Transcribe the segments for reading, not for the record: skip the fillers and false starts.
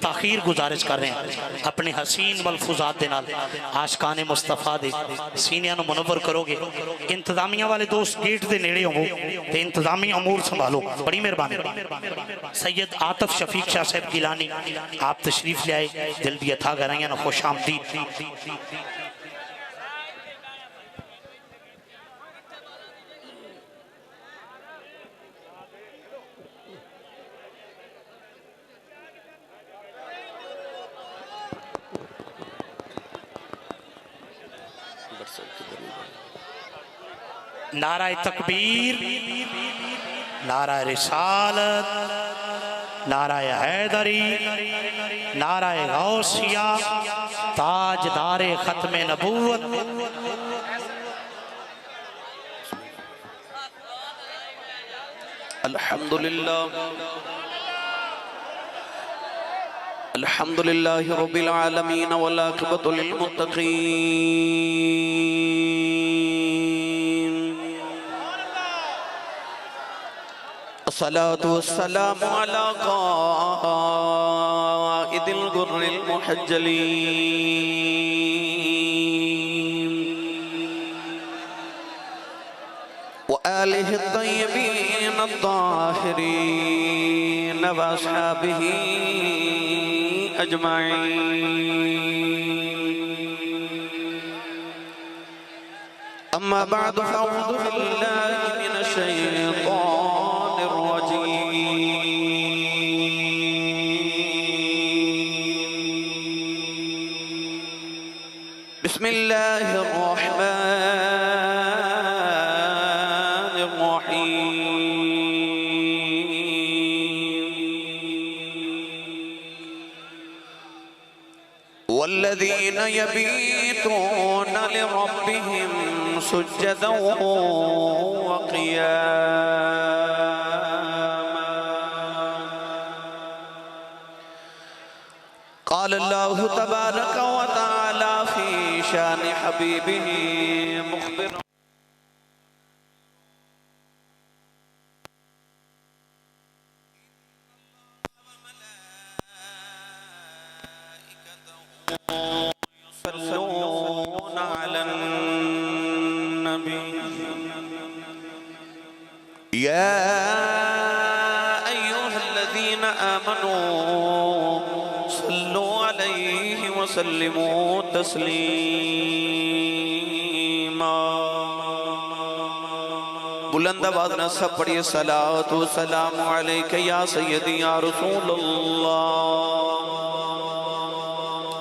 تاخیر گزارش کر رہے ہیں اپنے حسین ملفوظات دے نال عاشقان مصطفیٰ دے سینیاں نو منور کرو گے انتظامیہ والے دوست گیٹ دے نیڑے ہوں تے انتظامی امور سنبھالو بڑی مہربانی سید عاطف شفیق شاہ صاحب گیلانی آپ تشریف لے آئے دل دی اتھا گرائیاں نو خوش آمدید نعرہ تکبیر نعرہ رسالت نعرہ حیدری نعرہ غوثیہ تاجدار ختم نبوت الحمدللہ رب العالمین والعاقبۃ للمتقین الصلاة والسلام على قائد الغر المحجلين وآله الطيبين الطاهرين وأصحابه أجمعين أما بعد فأعوذ بالله من الشيطان بسم الله الرحمن الرحيم والذين يبيتون لربهم سجدا وقياما قال الله تبارك وتعالى في شان حبيبه مخبرا يصلون على النبي يا أيها الذين آمنوا صلوا عليه وسلموا تسلیما بلند آواز نہ سب پڑھیے صلاۃ و سلام علیک یا سیدی یا رسول اللہ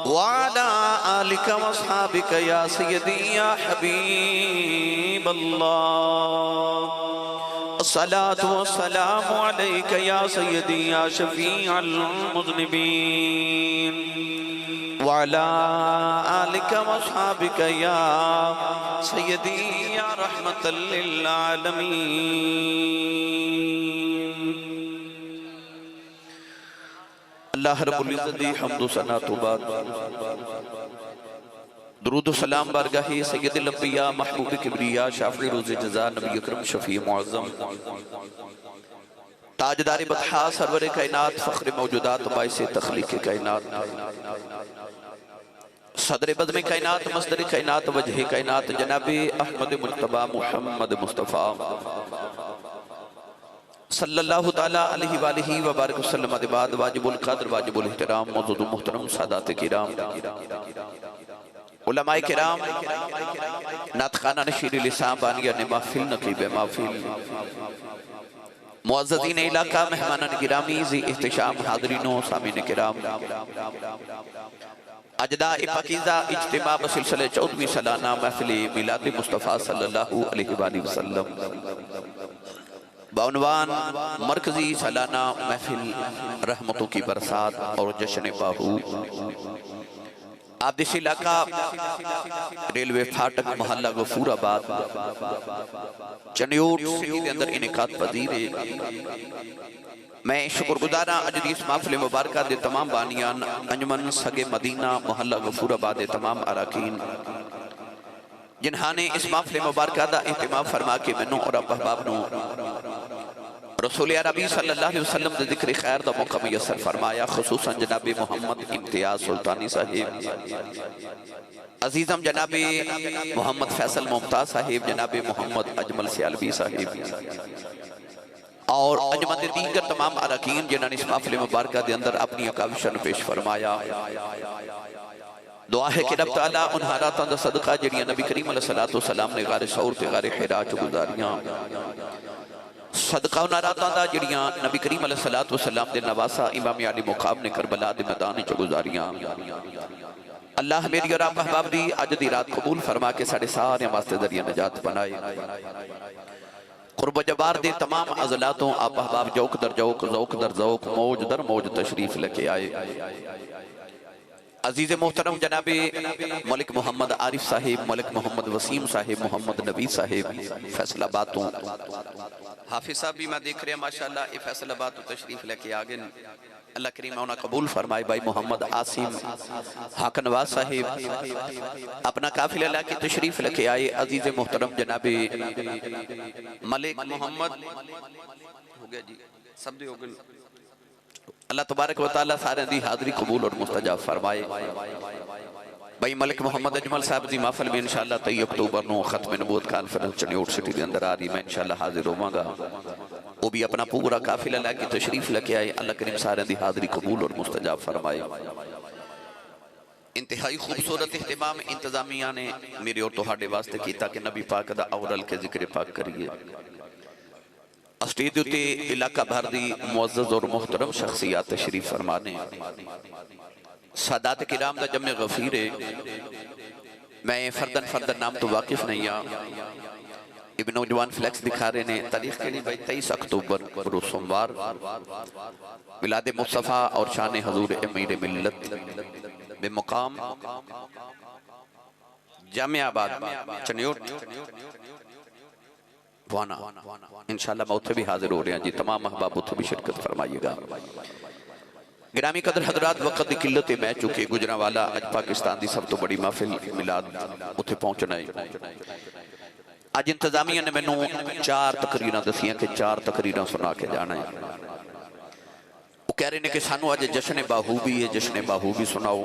وعلى آلك واصحابك يا سيدي يا حبيب الله الصلاة والسلام عليك يا سيدي يا شفيع المذنبين وعلى آلك واصحابك يا سيدي يا رحمة للعالمين اللہ رب العزت دی حمد و ثنا تو بعد درود و سلام بارگاہ سید الانبیاء محبوب کبریاء شافع روز جزا نبی اکرم شفیع معظم تاجدار بطحا سرور کائنات فخر موجودات باعث تخلیق کائنات صدر بزم کائنات مصدر کائنات وجہ کائنات جناب احمد مجتبی محمد مصطفیٰ صلی اللہ تعالیٰ علیہ وآلہ وبارک وسلم بعد واجب القدر واجب الاحترام موجود محترم سادات کرام علماء کرام ناطقانہ نشیر لسان بانیان محفل نقیب محفل معززین علاقہ مہمانان گرامی ذی احتشام حاضرینوں سامعین کرام اجداء پاکیزہ اجتماع بسلسلہ 14ویں سالانہ محفل میلاد مصطفیٰ صلی اللہ علیہ وآلہ وسلم بعنوان مرکزی سالانہ محفل رحمتوں کی برسات اور جشن باہو آبدیسی علاقہ ریلوے پھاٹک محلہ غفور آباد چنیوٹ سٹی دے اندر انعقاد پذیر ہے میں شکر گزارا اجدیس محفل مبارکہ دے تمام بانیان انجمن سگے مدینہ محلہ غفور آباد دے تمام اراکین جنہاں نے اس محفل مبارکہ دا اہتمام فرما کے منوں اور احباب نوں رسول عربی صلی اللہ علیہ وسلم دے ذکر خیر دا موقع میسر فرمایا، خصوصاً جناب محمد امتیاز سلطانی صاحب، عزیزم جناب محمد فیصل ممتاز صاحب، جناب محمد اجمل سیالوی صاحب اور انجمن دیگر تمام اراکین جنہاں نے اس محفل مبارکہ دے اندر اپنی اکاوشن پیش فرمایا۔ دعا ہے کہ رب تعالیٰ ان حالاتاں دا صدقہ جڑیاں نبی کریم علیہ السلام نے غار ثور تے غار حرا چ گزاریاں، صدقہ ان حالاتاں دا جڑیاں نبی کریم علیہ السلام دے نواسا امام علی مقام نے کربلا دے میدان چ گزاریاں۔ اللہ میری اور آپ احباب دی اج دی رات قبول فرما کے ساڑے سارے واسطے ذریعہ نجات بنائے۔ قرب و جبار دے تمام عضلاتوں آپ احباب جوک در جوک، ذوق در ذوق، موج در موج تشریف لکے آئے۔ عزیز محترم جناب ملک محمد عارف صاحب، ملک محمد وسیم صاحب، محمد نبی صاحب فیصل آبادوں، حافظ صاحب بھی میں دیکھ رہے ہیں ماشاءاللہ یہ فیصل آباد تشریف لکے آگے، اللہ کریم انہاں قبول فرمائے۔ بھائی محمد عاصم حق نواز صاحب اپنا قافلہ لے کے تشریف لکے آئے۔ عزیز محترم جناب ملک محمد ہو گیا جی، سب دے ہو گئے، اللہ تبارک و تعالیٰ سارے دی حاضری قبول اور مستجاب فرمائے۔ بھائی ملک محمد اجمل صاحب دی محفل میں انشاءاللہ 23 اکتوبر نو ختم نبوت کانفرنس چنیوٹ سٹی دے اندر آ رہی، میں انشاءاللہ حاضر ہوں گا، وہ بھی اپنا پورا قافلہ لے کے تشریف لے کے آئے۔ اللہ کریم سارے دی حاضری قبول اور مستجاب فرمائے۔ انتہائی خوبصورت اہتمام انتظامیہ نے میرے اور تہاڈے واسطے کیتا کہ نبی پاک دا اورل کے ذکر پاک کریے۔ اسٹیج تے علاقہ بھر دی معزز اور محترم شخصیات تشریف فرمانے، سادات کرام دا جمع غفیر ہے، میں فردن نام تو واقف نہیں ہاں۔ ابن نوجوان فلیکس دکھا رہے نے تاریخ کے لیے 23 اکتوبر روز سوموار میلاد مصطفیٰ اور شان حضور امیر ملت بے مقام جامع آباد چنیوٹ وانا، انشاءاللہ میں اتھے بھی حاضر ہو رہے ہیں جی، تمام احباب اتھے بھی شرکت فرمائیے گا۔ گرامی قدر حضرات، وقت دی قلت میں چکے گجرانوالا اج پاکستان دی سب تو بڑی محفل میلاد اتھے پہنچنا ہے۔ آج انتظامیہ نے میں نو 4 تقریریں دسیاں کہ 4 تقریریں سنا کے جانا ہے۔ وہ کہہ رہے ہیں کہ سانو آج جشن باہوبی ہے، جشن باہوبی سناؤ۔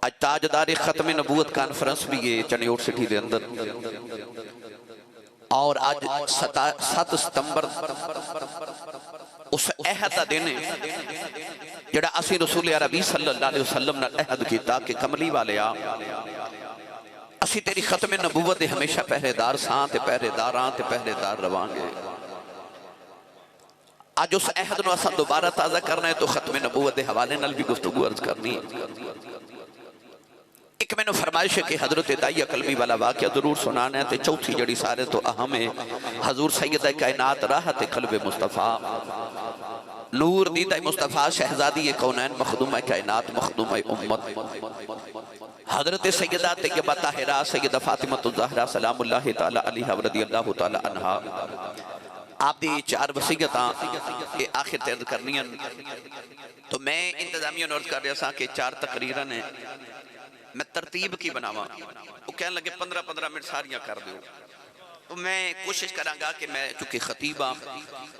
آج تاجدار ختم نبوت کانفرنس بھی ہے چنیوٹ سٹی دے اندر، اور آج 7 ستمبر اس عہد دا دن ہے جڑا اسی رسول عربی صلی اللہ علیہ وسلم نے عہد کیتا کہ کملی والے آ اسی تیری ختم نبوت دے ہمیشہ پہرے دار سان تے پہرے داران تے پہرے دار روان گے۔ آج اس عہد نو اساں دوبارہ تازہ کرنا ہے تو ختم نبوت دے حوالے نال بھی گفتگو عرض کرنی ہے۔ ایک میں نے فرمائش ہے کہ حضرت داعیہ قلبی والا واقعہ ضرور سنانا ہے، تے چوتھی جڑی سارے تو اہم ہے، حضور سیدہ کائنات راحت قلب مصطفیٰ، نور دیدہ مصطفیٰ، شہزادی کونین، مخدوم کائنات، مخدوم امت، حضرت سیدہ طیبہ طاہرہ سیدہ فاطمہ الزہرا سلام اللہ تعالیٰ علیہ ورضی اللہ تعالیٰ عنہا۔ آپ دی 4 وصیتاں آخر ترد کرنی ہیں، تو میں انتظامیہ نورد کر رہا سا کہ 4 تقریریں ہیں، میں ترتیب کی بناواں، وہ کہنے لگے 15-15 منٹ ساریاں کر دیو، تو میں کوشش کروں گا کہ میں چونکہ خطیبہ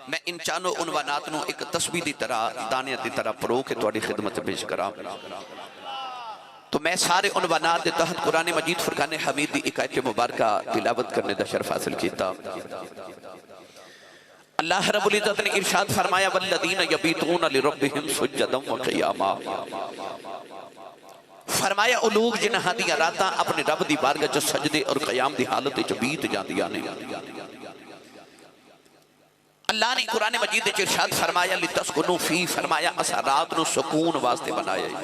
میں ان 4 عنوانات نو ایک تسبیح دی طرح دانے دی طرح پرو کے تواڈی خدمت پیش کراں۔ تو میں سارے عنوانات دے تحت قرآن مجید فرقان حمید دی ایک آیت مبارکہ تلاوت کرنے دا شرف حاصل کیتا۔ اللہ رب العزت نے ارشاد فرمایا والذین یبیتون لربہم سجدا وقیاما، فرمایا او لوگ جنہاں دی راتاں اپنے رب دی بارگاہ چ سجدے اور قیام دی حالت وچ بیت جاندیاں نے۔ اللہ نے قرآن مجید وچ ارشاد فرمایا لتسکنوا فی، فرمایا اسا رات نو سکون واسطے بنایا ہے۔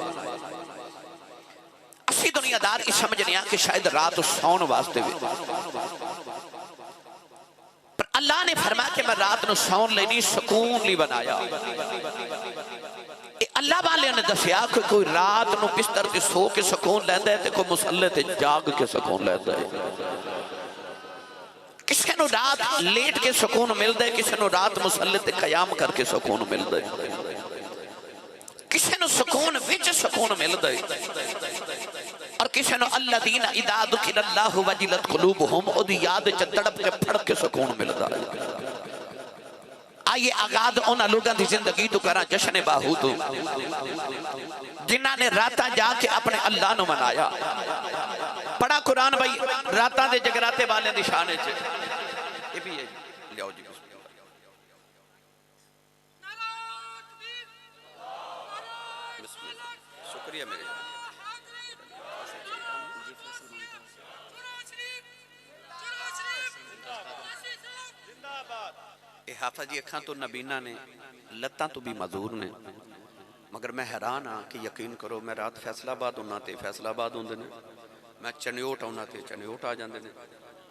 اسی دنیا دار اس سمجھنے آ کہ شاید رات سون واسطے بھی، پر اللہ نے فرمایا کہ میں رات نو سون لینی سکون لی بنایا۔ اللہ والے نے دسیا کہ کوئی رات نو بستر تے سو کے سکون لیندہ ہے تے کوئی مسلح تے جاگ کے سکون لیندہ ہے۔ کسی نو رات لیٹ کے سکون ملدہ ہے، کسی نو رات مسلح تے قیام کر کے سکون ملدہ ہے، کسی نو سکون وچ سکون ملدہ ہے، اور کسی نو الذین اذا ذکر اللہ وجلت قلوبہم او دی یاد چ تڑپ کے پھڑ کے سکون ملدہ ہے۔ آئیے آغاز انہاں لوگاں دی زندگی تو کرا جشن باہو تو جنہاں نے راتاں جا کے اپنے اللہ نو منایا پڑھا قرآن بھائی راتاں دے جگراتے والے دی شانے چھے یہ بھی ہے لیاؤ جی بسم اللہ شکریہ میرے اے حافظ جی اکھاں تو نبینہ نے لتاں تو بھی مذور نے مگر میں حیران ہاں کہ یقین کرو میں رات فیصل آباد ہونا تے فیصل آباد ہوندے نے میں چنیوٹ ہونا تے چنیوٹ آ جاندے نے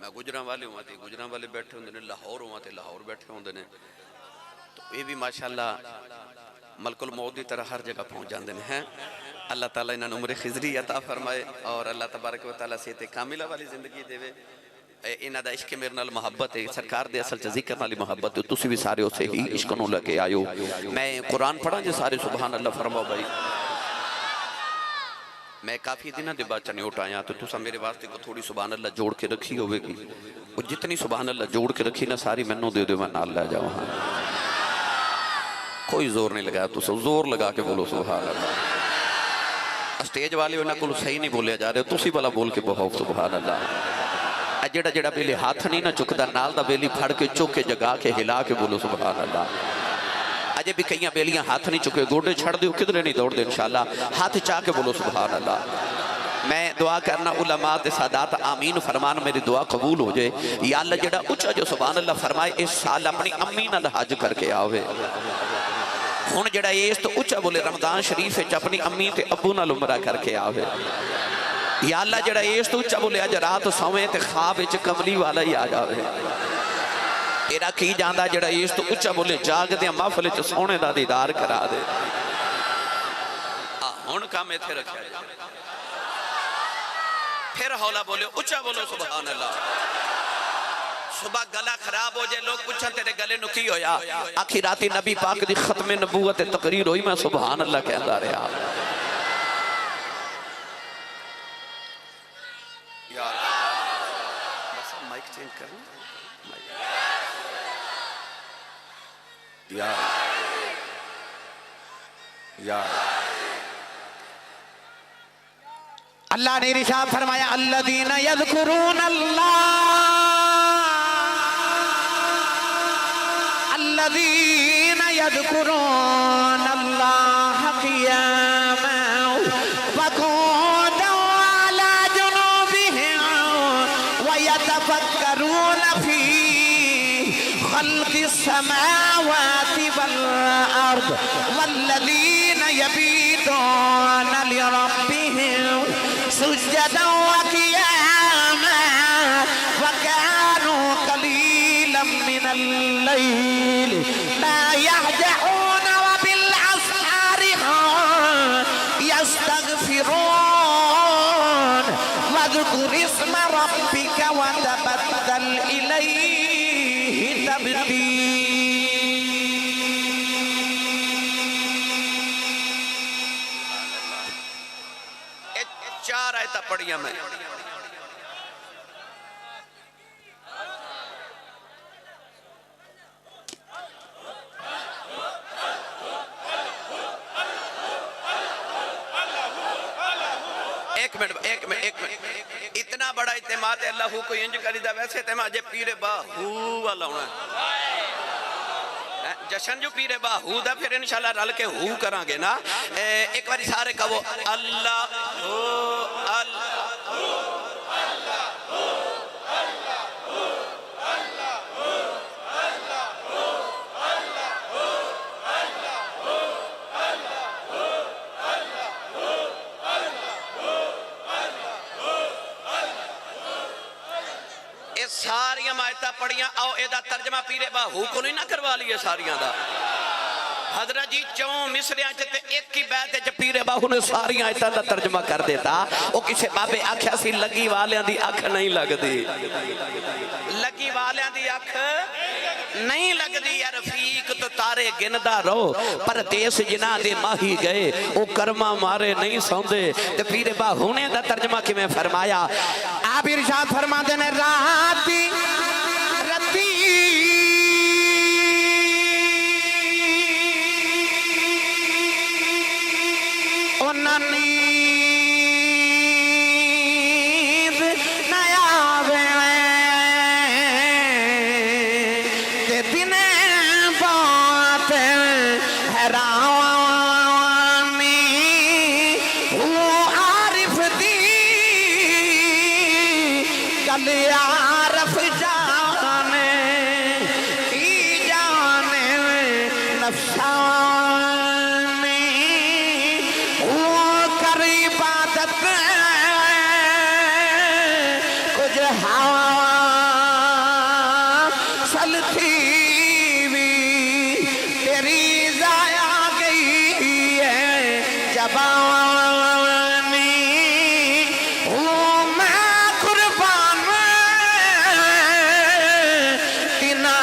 میں گجراں والے ہوں تے گجراں والے بیٹھے ہوندے نے لاہور ہوں تے لاہور بیٹھے ہوندے نے تو یہ بھی ماشاءاللہ ملک الموت دی طرح ہر جگہ پہنچ جاندے ہیں اللہ تعالیٰ انہاں عمر خضری عطا فرمائے اور اللہ تبارک و تعالیٰ صحت کاملہ والی زندگی دے انہاں دا عشق میرے نال محبت ہے سرکار دے اصل چ ذکر والی محبت ہے تسی بھی سارے اسے ہی عشق نو لے کے آئیو میں قرآن پڑھاں جے سارے سبحان اللہ فرماؤ بھائی میں کافی دنہ دے بعد چنیوٹ آیا تو تسا میرے واسطے کو تھوڑی سبحان اللہ جوڑ کے رکھی ہوئے گی وہ جتنی سبحان اللہ جوڑ کے رکھی نا ساری منو دے میں نال لے جاؤ ہاں کوئی زور نہیں لگایا تو زور لگا کے بولو سبحان اللہ اسٹیج والے انہاں کو صحیح نہیں بولے جا رہے تسی والا بول کے بہو سبحان اللہ جڑا جڑا بیلی ہاتھ نہیں نہ چکتا نال دا بیلی پھڑ کے چوک کے جگا کے ہلا کے بولو سبحان اللہ اجے بھی کئیاں بیلیاں ہاتھ نہیں چکے گوڑے چھڑ دیو کدھرے نہیں دوڑ دے انشاءاللہ ہاتھ چاہ کے بولو سبحان اللہ میں دعا کرنا علماء دے سادات آمین فرمان میری دعا قبول ہو جائے یا اللہ جڑا اچھا جو سبحان اللہ فرمائے اس سال اپنی امی نال حج کر کے آوے ہون جڑا یہ اس تو اچھا بولے رمضان شریف اپنی امی تے ابو نال عمرہ کر کے آوے یا اللہ جڑا یہ اس تو اچھا بولے آج رات سویں تے خواب اچھ کملی والا ہی آ جاوے تیرا کی جاندہ جڑا یہ اس تو اچھا بولے جاگ دیا محفل اچھ سونے دا دیدار کرا دے ہون کام ایتھے رکھا جائے پھر حولا بولے اچھا بولو سبحان اللہ صبح گلہ خراب ہو جائے لوگ پوچھن تیرے گلے نکی ہویا آخراتی نبی پاک دی ختم نبوت تقریر ہوئی میں سبحان اللہ کہندہ رہا یار بس مائک چینج کرنا یا اللہ نے ارشاد فرمایا الذین یذکرون اللہ الذین یذکرون اللہ قیاما وقعودا وعلی جنوبہم ویتفکرون فی خلق السماوات والارض والذین یبیتون لربہم سجدا وقیاما وکانوا قلیلا من اللیل ما یهجعون وبالاسحار یستغفرون واذکر اسم ربک وتبتل الیہ تبتیلا چار آیتہ پڑھیا میں ایک منٹ اتنا بڑا اعتماد اللہ کو انج کری دا ویسے اعتماد جے پیر باہو والا ہونا ہے جشن جو پیر باہو دا پھر انشاءاللہ رل کے ہو کران گے نا ایک باری سارے کہو اللہ ہو اللہ ہو اللہ ہو اللہ ہو اللہ ہو اللہ ہو اللہ ہو اللہ ہو اللہ ہو اللہ ہو اللہ ہو اللہ ہو اے ساریاں مائتہ پڑھیاں آؤ اے دا ترجمہ پیرے باہو کو نہیں نہ کروا لیے ساریاں دا حضرت جی چون مصریاں چتے ایک کی بیعت ہے جب پیرے باہو نے ساریاں آیتاں دا ترجمہ کر دیتا وہ کسے بابے آکھیا سی لگی والیاں دی آنکھ نہیں لگ دی لگی والیاں دی آنکھ نہیں لگ دی یا رفیق تو تارے گندہ رو پر دیس جنا دے ماہی گئے وہ کرما مارے نہیں سوندے تو پیرے باہو نے دا ترجمہ کی میں فرمایا آپ ارشاد فرما دینے راتی رتی ਉਹਨਾਂ ਨੀਂਦ ਨਾ ਆਵੇ ਤੇ ਦਿਨੇ ਬਾਤ ਹੈਰਾਨੀ ਉਹ ਆਰਿਫ ਦੀ ਗੱਲ ਆਰਫ ਜਾਣੇ ਕੀ ਜਾਣੇ ਨਫਸਾਨੀ ਉਹ ਕਰ ਇਬਾਦਤ ਕੁਝ ਹਵਾ ਸਲਥੀ ਵੀ ਤੇਰੀ ਜ਼ਾਇਆ ਗਈ ਹੈ ਜਬਾਨੀ ਉਹ ਮੈਂ ਕੁਰਬਾਨ ਤਿਨਾ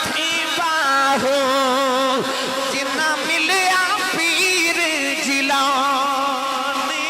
ਥੀ ਬਾਹੋ ਜਿਨਾ ਮਿਲਿਆ ਪੀਰ ਜਿਲਾਨੀ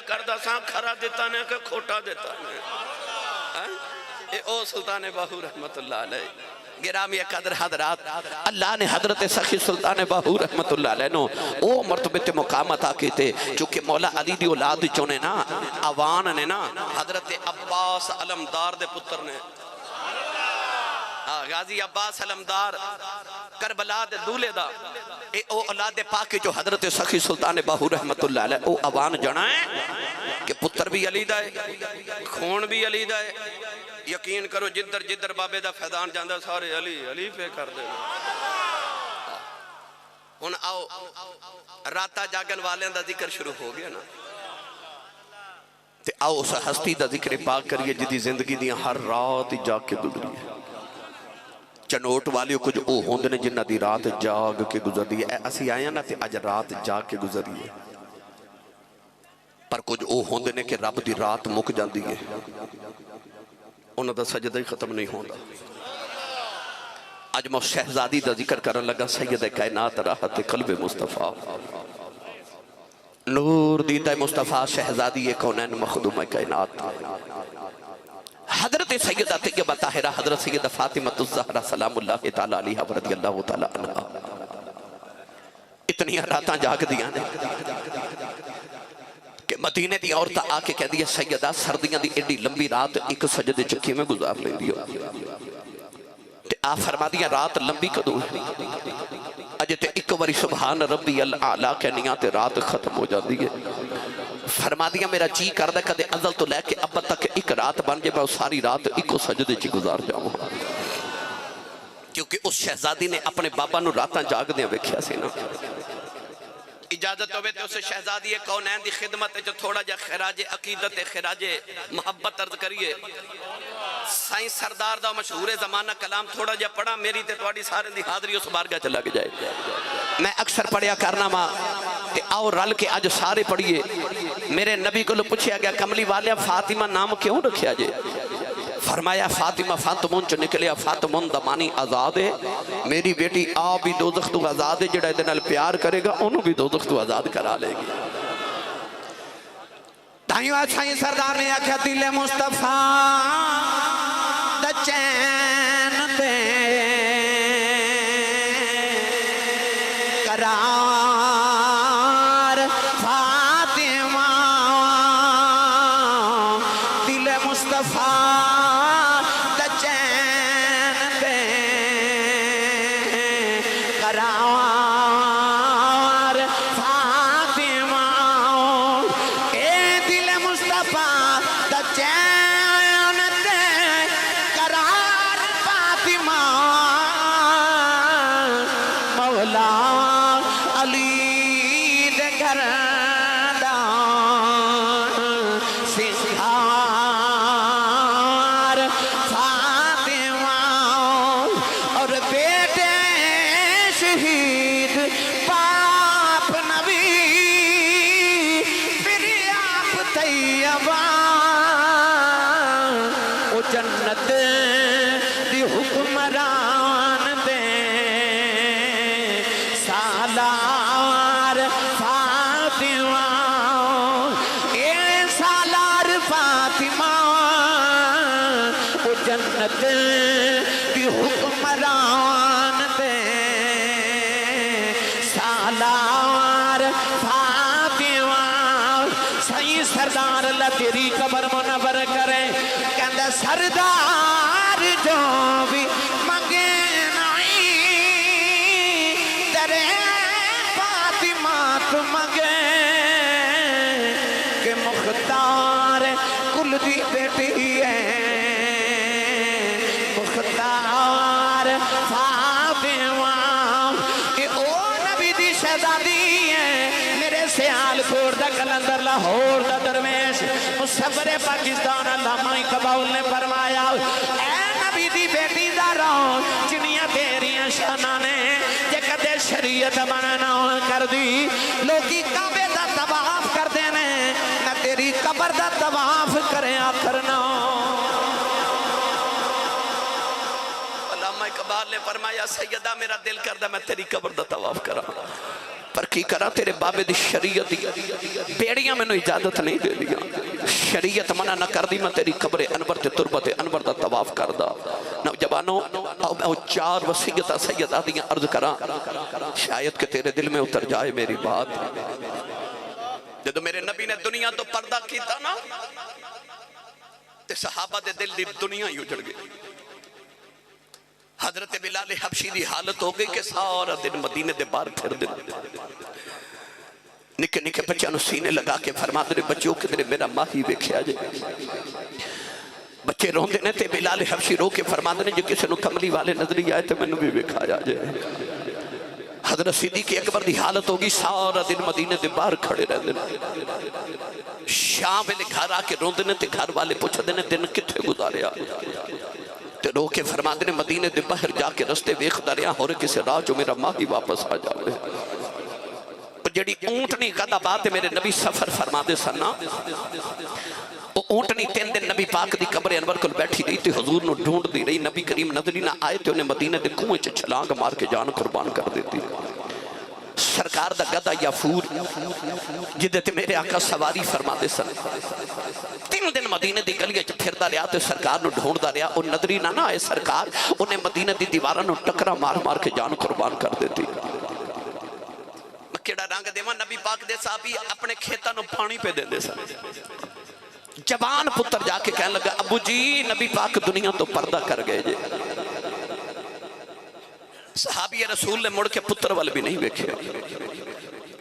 پیا کردہ ساں کھرا دیتا نے کہ کھوٹا دیتا نے اے او سلطان باہو رحمت اللہ علیہ گرامی قدر حضرات اللہ نے حضرت سخی سلطان باہو رحمت اللہ علیہ نو او مرتبت مقامت آکے تھے چونکہ مولا علی دی اولاد چونے نا عوان نے نا حضرت عباس علمدار دے پتر نے غازی عباس علمدار کربلا دے دولے دا اے او اولاد پاک جو حضرت سخی سلطان باہو رحمت اللہ علیہ او عوان جنائیں کہ پتر بھی علی دائے خون بھی علی دائے یقین کرو جدر جدر بابے دا فیضان جاندہ سارے علی علی پہ کر دے ان آؤ راتا جاگن والے دا ذکر شروع ہو گیا نا تے آؤ اس ہستی دا ذکر پاک کریے جدی زندگی دیا ہر رات جاگ کے گزری ہے چنوٹ والیوں کچھ او ہوندے نے جنہ دی رات جاگ کے گزر دی ہے اسی آیا نا تے اج رات جاگ کے گزری ہے پر کچھ او ہوندے نے کہ رب دی رات مک جاندی ہے انہوں دا سجدہ ہی ختم نہیں ہوندہ آج میں شہزادی دا ذکر کرن لگا سید کائنات راحت قلب مصطفیٰ نور دیتا مصطفیٰ شہزادی کونین مخدوم کائنات حضرت سیدہ طیبہ طاہرہ حضرت سیدہ فاطمہ الزہرا سلام اللہ تعالیٰ علیہ ورضی اللہ تعالیٰ عنہ اتنی راتاں جاگ دیا نے کہ مدینے دی عورتہ آکے کہہ دیا سیدہ سردیاں دی ایڈی لمبی رات ایک سجدے چکی میں گزار لیں دیو آپ فرما دیا رات لمبی کدو ہے اجے تے ایک وری سبحان ربی العالیٰ کہنیاں تے رات ختم ہو جاتی ہے فرما دیا میرا جی کردہ کدے ازل تو لے کے اب تک ایک رات بن جائے میں ساری رات ایک سجدے چی گزار جاؤں کیونکہ اس شہزادی نے اپنے بابا نو راتاں جاگ دیا ویکھیا سے نا اجازت ہوئے تے اسے شہزادی کونین دی خدمت جو تھوڑا جا خراج عقیدت خراج محبت عرض کریے سائیں سردار دا مشہور زمانہ کلام تھوڑا جا پڑھا میری تے توڑی سارے دی حاضری اس بارگاہ چلا کے جائے میں اکثر پڑھیا کرنا ماں کہ آؤ رل کے آج سارے پڑھیے میرے نبی کو پوچھیا گیا کملی والے فاطمہ نام کیوں رکھیا جے فرمایا فاطمہ فاطمون چو نکلیا فاطمون دمانی آزاد ہے میری بیٹی آپ بھی دوزخ تو آزاد ہے جڑا دنال پیار کرے گا انہوں بھی دوزخ تو آزاد کرا لے گی تائیوں اچھائی سردار نے آکھا دل مصطفیٰ دا چین دے قرار فاطمہ دل مصطفیٰ دا چین دے قرار فاطمہ اے دل مصطفیٰ دا چین دے قرار فاطمہ مولا علی دے گھردان سنگھار فاطمہ اور بیٹے شہید پاپ نبی پھر آپ طیبہ او جنت دی حکمران دے سالار فاطمہ اے سالار فاطمہ او جنت دی حکمران دے سالار فاطمہ سائیں سردار اللہ تیری قبر منور کرے کہندہ سردار جو بھی مگے نہیں تیرے فاطمہ تو مگے کہ مختار کل دی بیٹی ہے مختار فاطمہ کہ او نبی دی شہزادی ہے میرے سیال کور دا کلندر لاہور دا درمیش مصور پاکستان علامہ اقبال نے فرمایا اے نبی دی بیٹی دا رون جنیاں تیریاں شانہ نے جے کدے شریعت مننا کر دی لوگی کعبے دا طواف کر دینے نہ تیری قبر دا طواف کریں آخرنا علامہ اقبال نے فرمایا سیدہ میرا دل کردہ میں تیری قبر دا طواف کرا پر کی کرا تیرے بابے دی شریعت دی بیڑیاں میں نے اجازت نہیں دے دیا شریعت منع نہ کر دی میں تیری قبر انور تے تربت انور دا طواف کر دا نوجوانوں او 4 وصیتاں سیدہ دیاں عرض کراں شاید کہ تیرے دل میں اتر جائے میری بات جدو میرے نبی نے دنیا تو پردہ کیتا نا تے صحابہ دے دل دی دنیا ہی اجڑ گئی حضرت بلال حبشی دی حالت ہو گئی کہ سارا دن مدینے دے باہر پھر دن نکے نکے بچوں سینے لگا کے فرما دے بچوں کدھر میرا ماہی ویکھیا جائے بچے روندے نے تے بلال حبشی رو کے فرما دے جو کسی نو کملی والے نظری آئے تے میں نو بھی ویکھایا جائے حضرت صدیق اکبر دی حالت ہوگی سارا دن مدینے دے باہر کھڑے رہ دن شام ویلے گھر آ کے روندے نے تے گھر والے پوچھ دے نے دن کتھے گزاریا تے رو کے فرما دے مدینے دے باہر جا کے رستے ویکھدا رہیا ہور کسے راہ جو میرا ماہی واپس آ جاوے جڑی اونٹنی قدا بات میرے نبی سفر فرما دے سننا وہ اونٹنی 3 دن نبی پاک دی قبر انور کو بیٹھی رہی تھی حضور نو ڈھونڈ دی رہی نبی کریم نظری نہ آئے تے انہیں مدینہ دے کنویں چ چھلانگ مار کے جان قربان کر دیتی سرکار دا گدا یافور جدے تے میرے آقا سواری فرما دے سن 3 دن مدینہ دی گلیاں چ پھردا رہیا تے سرکار نو ڈھونڈدا رہیا او نظری نہ آئے سرکار انہیں مدینہ دی دیواراں نو ٹکرا مار مار کے جان قربان کر دیتی کیڑا رنگ دیواں نبی پاک دے صحابی اپنے کھیتاں نو پانی پہ دے دے سن جوان پتر جا کے کہنے لگا ابو جی نبی پاک دنیا تو پردہ کر گئے جے صحابی رسول نے مڑ کے پتر وال بھی نہیں ویکھے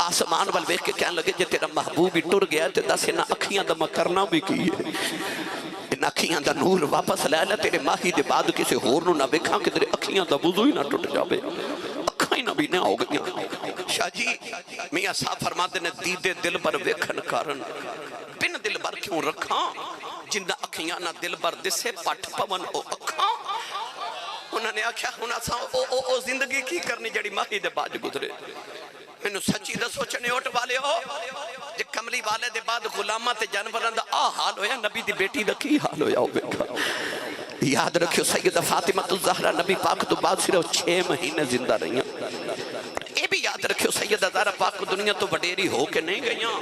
آسمان وال ویکھ کے کہنے لگے جے تیرا محبوب ہی ٹر گیا تے دس انہاں اکھیاں دا میں کرنا بھی کی ہے ان اکھیاں دا نور واپس لے لے تیرے ماہی دے بعد کسے ہور نو نہ ویکھاں کہ تیرے اکھیاں دا وضو ہی نہ ٹوٹ جاوے اکھاں ہی نہ بھی نہ ہو گئیاں شاہ جی میاں صاحب فرماتے نے دیدے دل پر ویکھن کارن پن دل بر کیوں رکھاں جندہ اکھیاں نہ دل بر دسے پٹ پون او اکھاں انہوں نے آکھیا ہونا سا او زندگی کی کرنی جڑی ماہی دے باج گزرے میں نو سچی دا سوچنے اوٹ والے ہو جے کملی والے دے بعد غلامہ تے جانوران دا حال ہویا نبی دی بیٹی دا کی حال ہویا ہو بیٹھا یاد رکھو سیدہ فاطمہ الزہرا نبی پاک تو بعد صرف 6 مہینے زندہ رہی ہیں اے بھی یاد رکھو سیدہ زہرا پاک دنیا تو وڈیری ہو کے نہیں گئیاں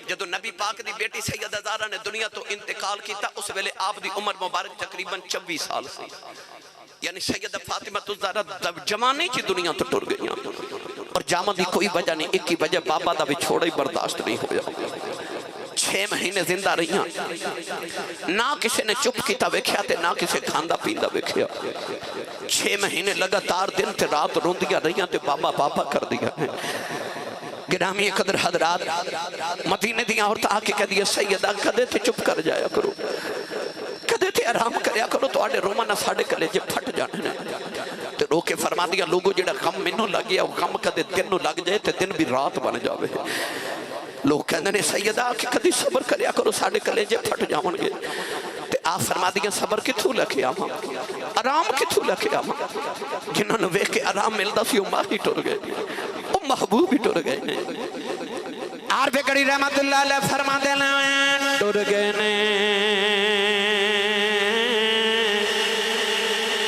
جدو نبی پاک دی بیٹی سیدہ زہرا نے دنیا تو انتقال کیتا اس ویلے آپ دی عمر مبارک تقریباً 24 سال سی یعنی سیدہ فاطمہ الزہرا جوانی چی دنیا تو ٹر گئیاں اور جامع دی کوئی وجہ نہیں ایک ہی وجہ بابا دا بھی چھوڑا ہی برداشت نہیں ہویا 6 مہینے زندہ رہیاں نہ کسی نے چپ کیتا ویکھیا تے نہ کسی کھاندہ پیندہ ویکھیا 6 مہینے لگاتار دن تے رات روندیا رہیاں تے بابا بابا کر دیا ہے گرامی قدر حضرات مدینہ دیا عورت آکے کہہ دیا سیدہ کدے تے چپ کر جایا کرو کدے تے آرام کریا کرو تو آڑے رومانہ ساڑے کلے جے پھٹ جانے تے رو کے فرما دیا لوگوں جڑا غم منو لگ گیا وہ غم کدے دن نو لگ جائے تے دن بھی رات بن جاوے لوگ کہنے نے سیدہ آکے کدی صبر کریا کرو ساڑے کلے جے پھٹ جاؤں گے تے آپ فرما دیا صبر کتھو لکھے آماں آرام کتھو لکھے آماں جنہوں نے ویکھ کے آرام ملدا سی وہ ماہی ٹر گئے وہ محبوب ہی ٹر گئے نے عارف کڑی رحمت اللہ علیہ فرما دینا ٹر گئے نے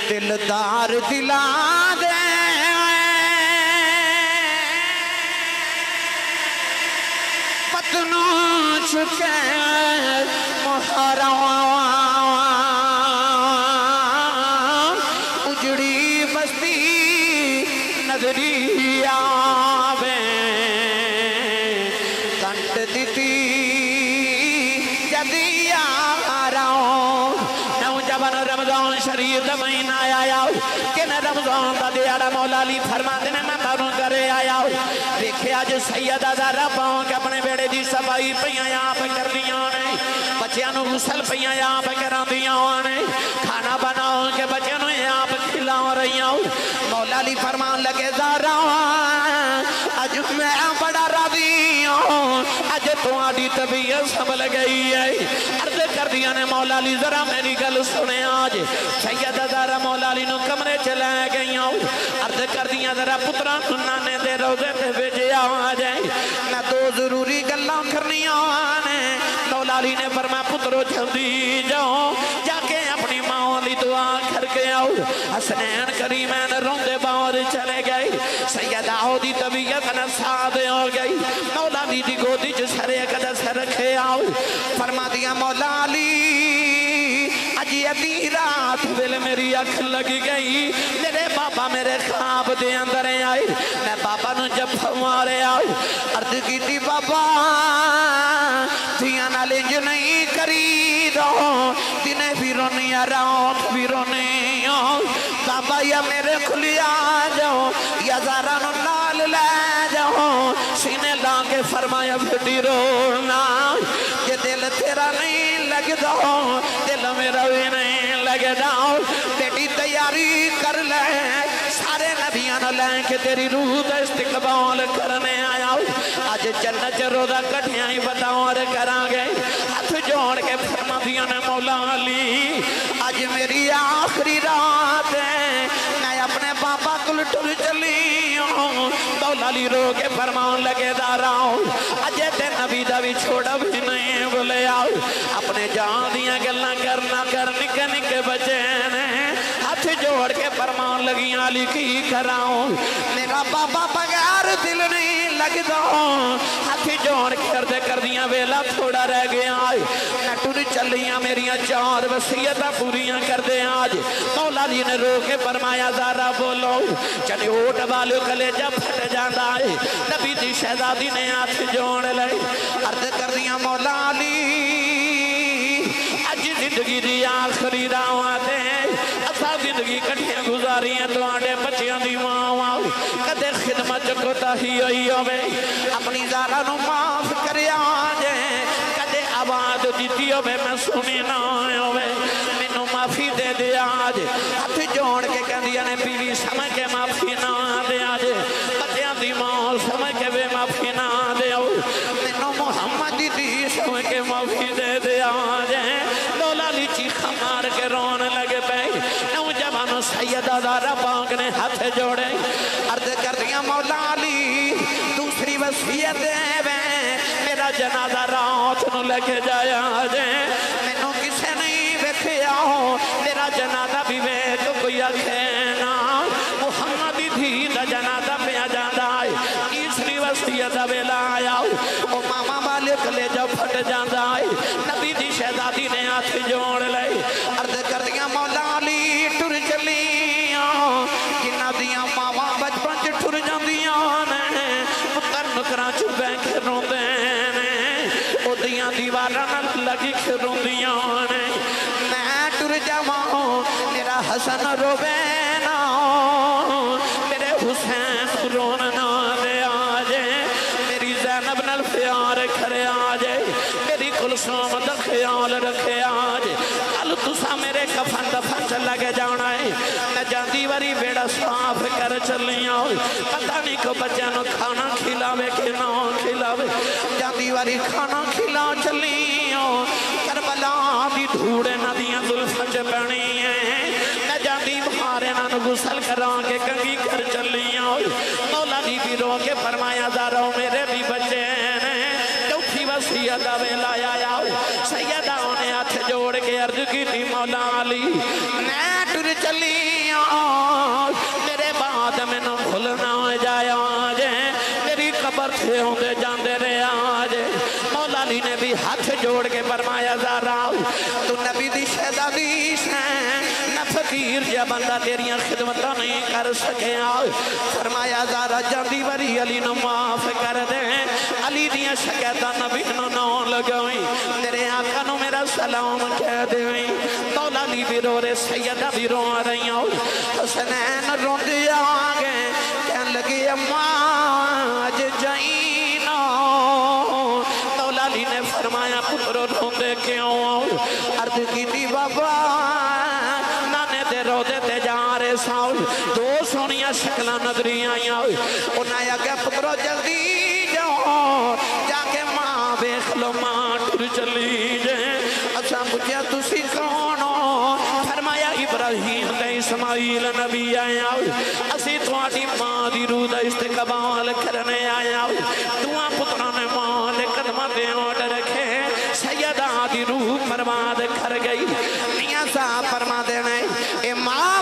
دلدار دلا دے پتنوں چکے محرم اجڑی بستی نظری آوے کنٹ دیتی جدی آراؤں نوجوان رمضان شریف دا مہینہ آیا کہ نہ رمضان دا دیارہ مولا علی فرما دینے میں باروں کرے آیا دیکھے آج سیدہ زہرا پاؤں کہ اپنے بیڑے دی صفائی پہیاں یہاں پہ کر دیاں نے بچیاں نو غسل پہیاں یہاں پہ کران دیاں نے کھانا بناؤں کہ بچیاں نو یہاں پہ کھلاؤں رہیاں مولا علی فرمان لگے زہرا اج میں بڑا راضی ہوں اج تو آڈی طبیعت سنبھل گئی ہے عرض کر دیا نے مولا علی ذرا میری گل سنے آج سیدہ زہرا مولا علی نو کمرے چلے گئی ہوں عرض کر دیا ذرا پتران نانے دے روزے تے بھیجے آ جائے میں 2 ضروری گلاں کرنی آنے مولا علی نے فرمایا پترو جلدی جاؤ جا کے اپنی ماں والی دعا کر کے آؤ حسنین کریمین روندے باور چلے گئے سیدہ دی طبیعت نساد ہو گئی مولا علی دی گودی جو سرے قدس رکھے آؤ فرما دیا مولا علی اجی ادھی رات بل میری اکھ لگ گئی میرے بابا میرے خواب دے اندر آئے میں بابا نو جب مارے آؤ عرض کی تھی بابا دھیاں نالے جو نہیں کری رہو دنے بھی رونی رات بھی رونی بابا یا میرے کھلی آ جاؤ یا زارہ نو نال لے جاؤ سینے لانگے فرمایا بھٹی رونا یہ دل تیرا نہیں لگ دو دل میرا بھی نہیں لگ داؤ بیٹی تیاری کر لے سارے نبیاں نو لیں کہ تیری روح دا استقبال کرنے آیا آج جنت روزہ کٹھیاں ہی بتاؤں اور کران گے ہاتھ جوڑ کے فرما دیا نے مولا علی آج میری آخری رات ہے میں اپنے بابا کل ٹر چلی ہوں مولا علی رو کے فرمان لگے داراؤں آج تے نبی دا بھی چھوڑا بھی نہیں بولے آؤ اپنے جان دیا گلنا کرنا کر نکے نکے بچے نے ہاتھ جوڑ کے فرمان لگیاں علی کی کراؤں میرا بابا بغیر دل نہیں لگ دو ہاتھ جوڑ کے کر دیا ویلا تھوڑا رہ گیا میں ٹر چلیاں میریاں چار وصیتاں پوریاں کر دے آج مولا علی نے رو کے فرمایا زارا بولو چلے اوٹ والو کلیجہ پھٹ جاندہ ہے نبی دی شہزادی نے ہاتھ جوڑ لے عرض کر دیا مولا علی اج زندگی دی آخری راوات ہے اسا زندگی کٹھیاں گزاری ہیں تو آنڈے بچیاں دی ماں کدے خدمت کو تاہی ہوئی ہوئے اپنی زارہ نو معاف کرے آجے کدے آباد دیتی ہوئے میں سنی نہ ہوئے مینو معافی دے دے آج ہاتھ جوڑ کے کہندیا نے بیوی سمجھ کے معافی نہ دے آج بچیاں دی ماں سمجھ کے بے معافی نہ دے مینو محمد دی سمجھ کے معافی دے دے آج مولا علی چیخا مار کے رون لگے پہ نوجوانوں سیدہ زارہ پاک نے ہاتھ جوڑے عرض کر دیا مولا علی دوسری وصیت ہے میرا جنازہ رات نو لگے جایا جائے مینوں کسے نہیں ویکھیا میرا جنازہ بھی ویکھ کوئی آکھنا محمد دی دا جنازہ پہ جاندا ہے تیسری وصیت ویلا آیا او ماما والے کلیجہ پھٹ جاندا ہے نبی دی شہزادی نے ہاتھ جوڑ لے عرض کر دیا مولا علی ٹر چلیاں جنہ دیاں ماما بچپن چ ٹر جاندیاں نے پتر نکراں چ بیٹھ کے روندے نے او دیاں دیواراں نال لگی کے روندیاں نے میں ٹر جاواں میرا حسن روے نا میرے حسین رون نہ دے آجے میری زینب نال پیار کرے آجے میری کلثوم دا خیال رکھے آج کل تسا میرے کفن دفن چل لگے جانا ہے میں جاندی وری بیڑا صاف کر چلیاں پتہ نہیں کو بچوں نو کھانا کھلاوے کہ نہ کھلاوے جاندی وری کھانا کھلا چلیاں کربلا دی دھوڑے ندیاں زلفاں چ پڑی ہیں میں جاندی بہارے نہ غسل کران کے کنگھی کر چلیاں مولا علی بھی رو کے فرمایا زارو میرے بھی بچے نے وصیت ویلا آیا سیدہ نے ہاتھ جوڑ کے عرض کی تھی مولا علی میں ٹر چلیاں میرے بعد میں نہ بھولنا جایا جے میری قبر سے ہوندے جاندے رہے آج مولا علی نے بھی ہاتھ جوڑ کے فرمایا زارا تو نبی دی شہزادی سے نہ فقیر جا بندہ تیریاں خدمتاں نہیں کر سکے فرمایا زارا جاندی وری علی نو معاف کر دے علی دیاں شکایتاں نبی نو نہ لگویں تیرے آقا نو میرا سلام کہہ دویں مولا علی بھی رو رہے سیدہ بھی رو رہی حسنین رو دیا آگے کہن لگی اماں آج جائینا مولا علی نے فرمایا پترو رو دے کیوں عرض کی تھی بابا نانے دے رو دے تے جا رہے ساؤ دو سونیاں شکلہ نظری آئیاں انہیں آگے پترو جلدی جاؤ جا کے ماں بیخ لو ماں ٹر چلی جائیں اچھا مجھے تسی کونو فرمایا ابراہیم دے اسماعیل نبی آیا اسی تواڈی ماں دی روح دا استقبال کرنے آیا دعا پتروں نے ماں دے قدمہ دے اوٹ رکھے سیدہ دی روح برباد کر گئی میاں صاحب فرما دینے اے ماں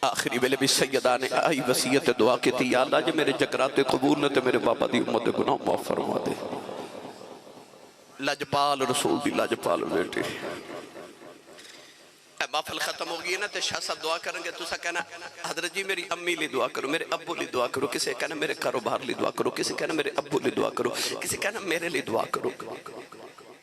آخری ویلے بھی سیدہ نے آئی وسیعت دعا کی تھی یا اللہ جے میرے جگرات قبول نے تے میرے بابا دی امت گناہ معاف فرما دے لجپال رسول دی لجپال بیٹی محفل ختم ہو گئی نا تے شاہ صاحب دعا کریں گے تسا کہنا حضرت جی میری امی لی دعا کرو میرے ابو لی دعا کرو کسی کہنا میرے کاروبار لی دعا کرو کسی کہنا میرے ابو لی دعا کرو کسی کہنا میرے لی دعا کرو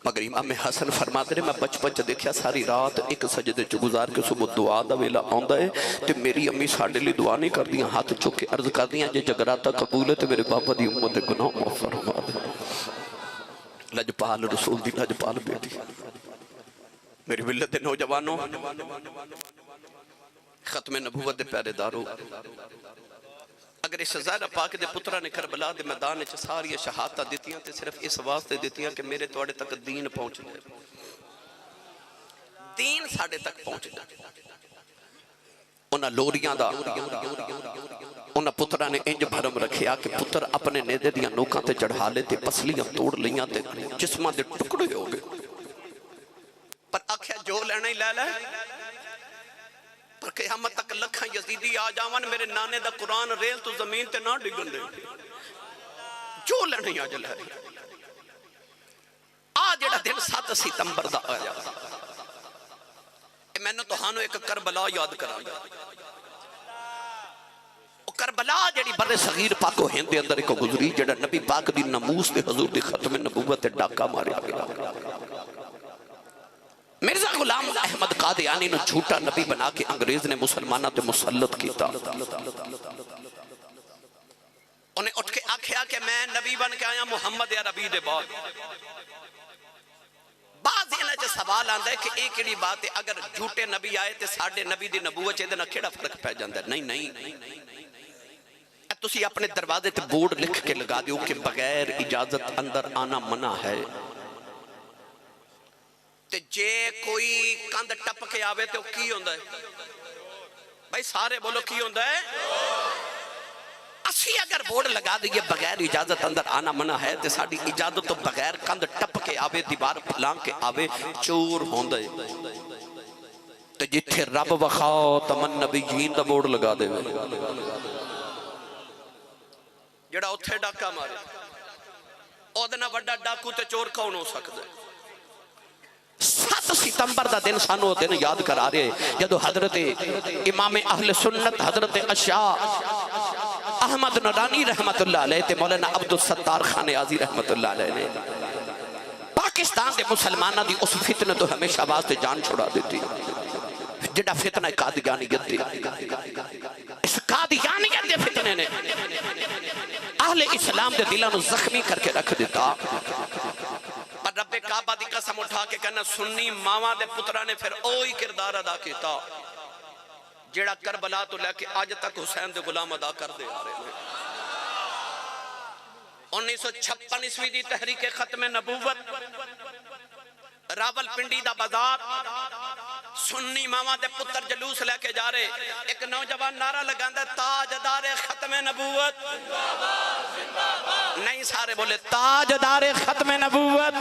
مگر امام حسن فرماتے ہیں میں بچپن چ دیکھیا ساری رات ایک سجدے چ گزار کے صبح دعا دا ویلا آندا ہے تے میری امی ساڈے لئی دعا نہیں کردیاں ہاتھ چک کے عرض کردیاں جے جگراتا قبول ہے تے میرے بابا دی امت دے گناہ معاف فرما دے لجپال رسول دی لجپال بیٹی میری ملت دے نوجوانوں ختم نبوت دے پیارے دارو اگر اس زہرا پاک دے پترہ نے کربلا دے میدان وچ ساری شہادتاں دتیاں تے صرف اس واسطے دتیاں کہ میرے تواڈے تک دین پہنچ جائے دین ساڈے تک پہنچ جائے انہاں لوریاں دا انہاں پترہ نے انج بھرم رکھیا کہ پتر اپنے نیدے دیاں نوکاں تے چڑھا لے تے پسلیاں توڑ لیاں تے جسماں دے ٹکڑے ہو گئے پر آکھیا جو لینا ہی لے لے پر قیامت تک لکھاں یزیدی آ جاون میرے نانے دا قرآن ریل تو زمین تے نہ ڈگن دے جو لینا ہی آج لے آج ایڈا دن 7 ستمبر دا آیا میں نے تو ہانو ایک کربلا یاد کرا کربلا جڑی بر صغیر پاک و ہند دے اندر ایک گزری جڑا نبی پاک دی ناموس دے حضور دی ختم نبوت تے ڈاکا ماریا گیا مرزا غلام احمد قادیانی نے جھوٹا نبی بنا کے انگریز نے مسلمانہ تے مسلط کیتا انہیں اٹھ کے آکھیا کہ میں نبی بن کے آیا محمد عربی دے بعد بعض انہیں جو سوال آندہ ہے کہ ایک ایڈی بات ہے اگر جھوٹے نبی آئے تے ساڑھے نبی دی نبوت چاہتے نہ کھڑا فرق پہ جاندہ ہے نہیں تسی اپنے دروازے تے بورڈ لکھ کے لگا دیو کہ بغیر اجازت اندر آنا منع ہے تے جے کوئی کاند ٹپ کے آوے تے وہ کی ہوندہ ہے بھائی سارے بولو کی ہوندہ ہے اسی اگر بورڈ لگا دیئے بغیر اجازت اندر آنا منع ہے تے ساڑھی اجازت تو بغیر کاند ٹپ کے آوے دیوار پھلان کے آوے چور ہوندہ ہے تے جتھے رب و خاتم النبیین دا بورڈ لگا دے جڑا اتھے ڈاکا مارے اودنا وڈا ڈاکو تے چور کون ہو سکتا ہے 7 ستمبر دا دن سانو دن یاد کرا رہے جدو حضرت امام اہل سنت حضرت اشاہ احمد نورانی رحمت اللہ علیہ تے مولانا عبدالستار خان عازی رحمت اللہ علیہ نے پاکستان دے مسلمانہ دی اس فتنہ تو ہمیشہ واسطے جان چھوڑا دیتی جڑا فتنہ قادیانیت دی اس قادیانیت دے فتنے نے اہل اسلام دے دلانو زخمی کر کے رکھ دیتا پر رب کعبہ دی قسم اٹھا کے کہنا سنی ماما دے پترہ نے پھر اوہی کردار ادا کیتا جیڑا کربلا تو لے کے آج تک حسین دے غلام ادا کر دے آ رہے ہیں 1956 دی تحریک ختم نبوت راول پنڈی دا بازار سنی ماما دے پتر جلوس لے کے جا رہے ایک نوجوان نعرہ لگاندہ تاجدار ختم نبوت نہیں سارے بولے تاجدار ختم نبوت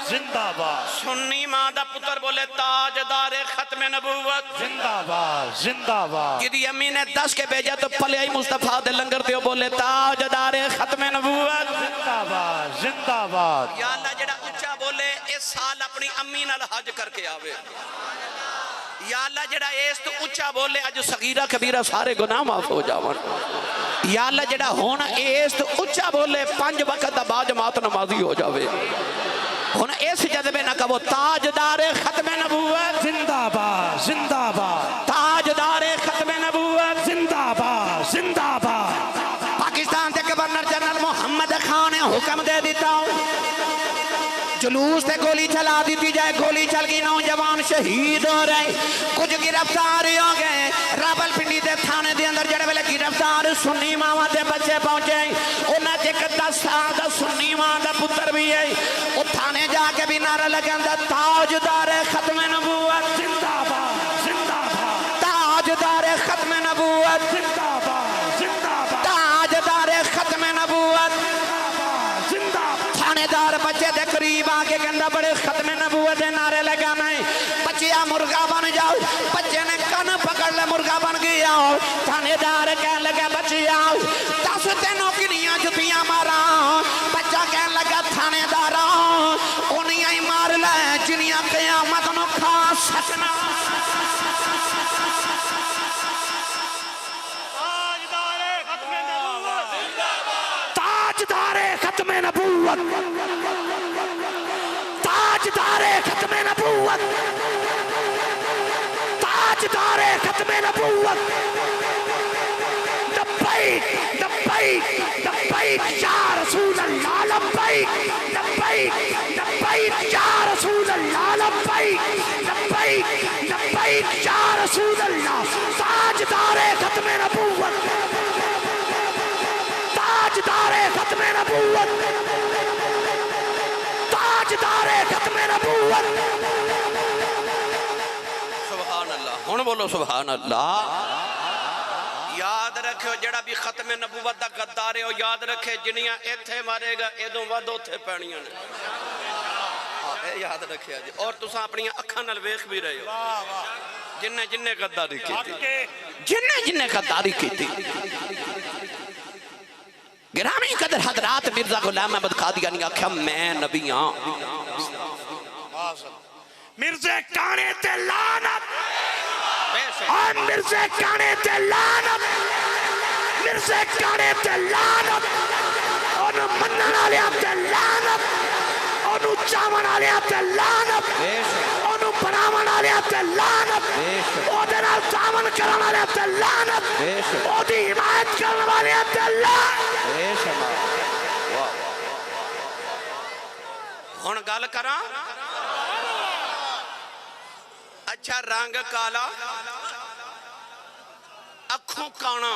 زندہ باد سنی ماں دا پتر بولے تاجدار ختم نبوت زندہ باد زندہ باد جدی امی نے 10 کے بھیجا تو پلیائی مصطفیٰ دے لنگر دیو بولے تاجدار ختم نبوت زندہ باد زندہ باد یا اللہ جڑا اچھا بولے اس سال اپنی امی نال حج کر کے آوے یا اللہ جڑا اس تو اچھا بولے اج صغیرہ کبیرہ سارے گناہ معاف ہو جاون یا اللہ جڑا ہونا اس تو اچھا بولے 5 وقت با جماعت نمازی ہو جاوے ہونا اس جذبے نہ کہو تاجدار ختم نبوت زندہ باد زندہ باد تاجدار ختم نبوت زندہ باد زندہ باد پاکستان دے گورنر جنرل محمد خان نے حکم دے دیتا جلوس تے گولی چلا دیتی جائے گولی چل گئی نوجوان شہید ہو رہے کچھ گرفتار ہو گئے راول پنڈی دے تھانے دے اندر جڑے ویلے گرفتار سنی ماں دے بچے پہنچے انہاں تے 10 سال دا سنی ماں دا پتر بھی ہے او تھانے تھانے جا کے بھی نعرہ لگاندہ تاجدار ختم نبوت زندہ باد زندہ باد تاجدار ختم نبوت زندہ باد زندہ باد تاجدار ختم نبوت زندہ باد تھانے دار بچے دے قریب آگے کہندہ بڑے ختم نبوت دے نعرے لگانا ہے بچیا مرغا بن جاؤ بچے نے کن پکڑ لے مرغا بن گیا تھانے دار کہنے لگا بچیا دس تینوں کنیاں جتیاں مارا بچہ کہنے لگا تھانے دارا انیاں ہی مار لے جنیاں قیامت نو کھا سکنا تاجدار ختم نبوت تاجدار ختم نبوت تاجدار ختم نبوت لبیک لبیک لبیک یا رسول اللہ لبیک لبیک لبیک یا رسول اللہ لبیک لبیک لبیک یا رسول اللہ تاجدار ختم نبوت تاجدار ختم نبوت تاجدار ختم نبوت سبحان اللہ ہن بولو سبحان اللہ یاد رکھو جڑا بھی ختم نبوت دا غدار ہے او یاد رکھے جنیاں ایتھے مارے گا ایدوں ود اوتھے پینیاں نے اے یاد رکھیا جی اور تساں اپنی اکھاں نال ویکھ بھی رہے ہو جننے غداری کیتی جننے غداری کیتی گرامی قدر حضرات مرزا غلام احمد قادیانی آکھیا میں نبی ہاں مرزے کانے تے لعنت اور مرزے کانے تے لعنت مرزے کانے تے لعنت انہوں منن آلیا تے لعنت انہوں چاون آلیا تے لعنت انہوں بناون آلیا تے لعنت او دے نال چاون کرن آلیا تے لعنت او دی حمایت کرن آلیا تے لعنت ہن گل کراں اچھا رنگ کالا اکھوں کانا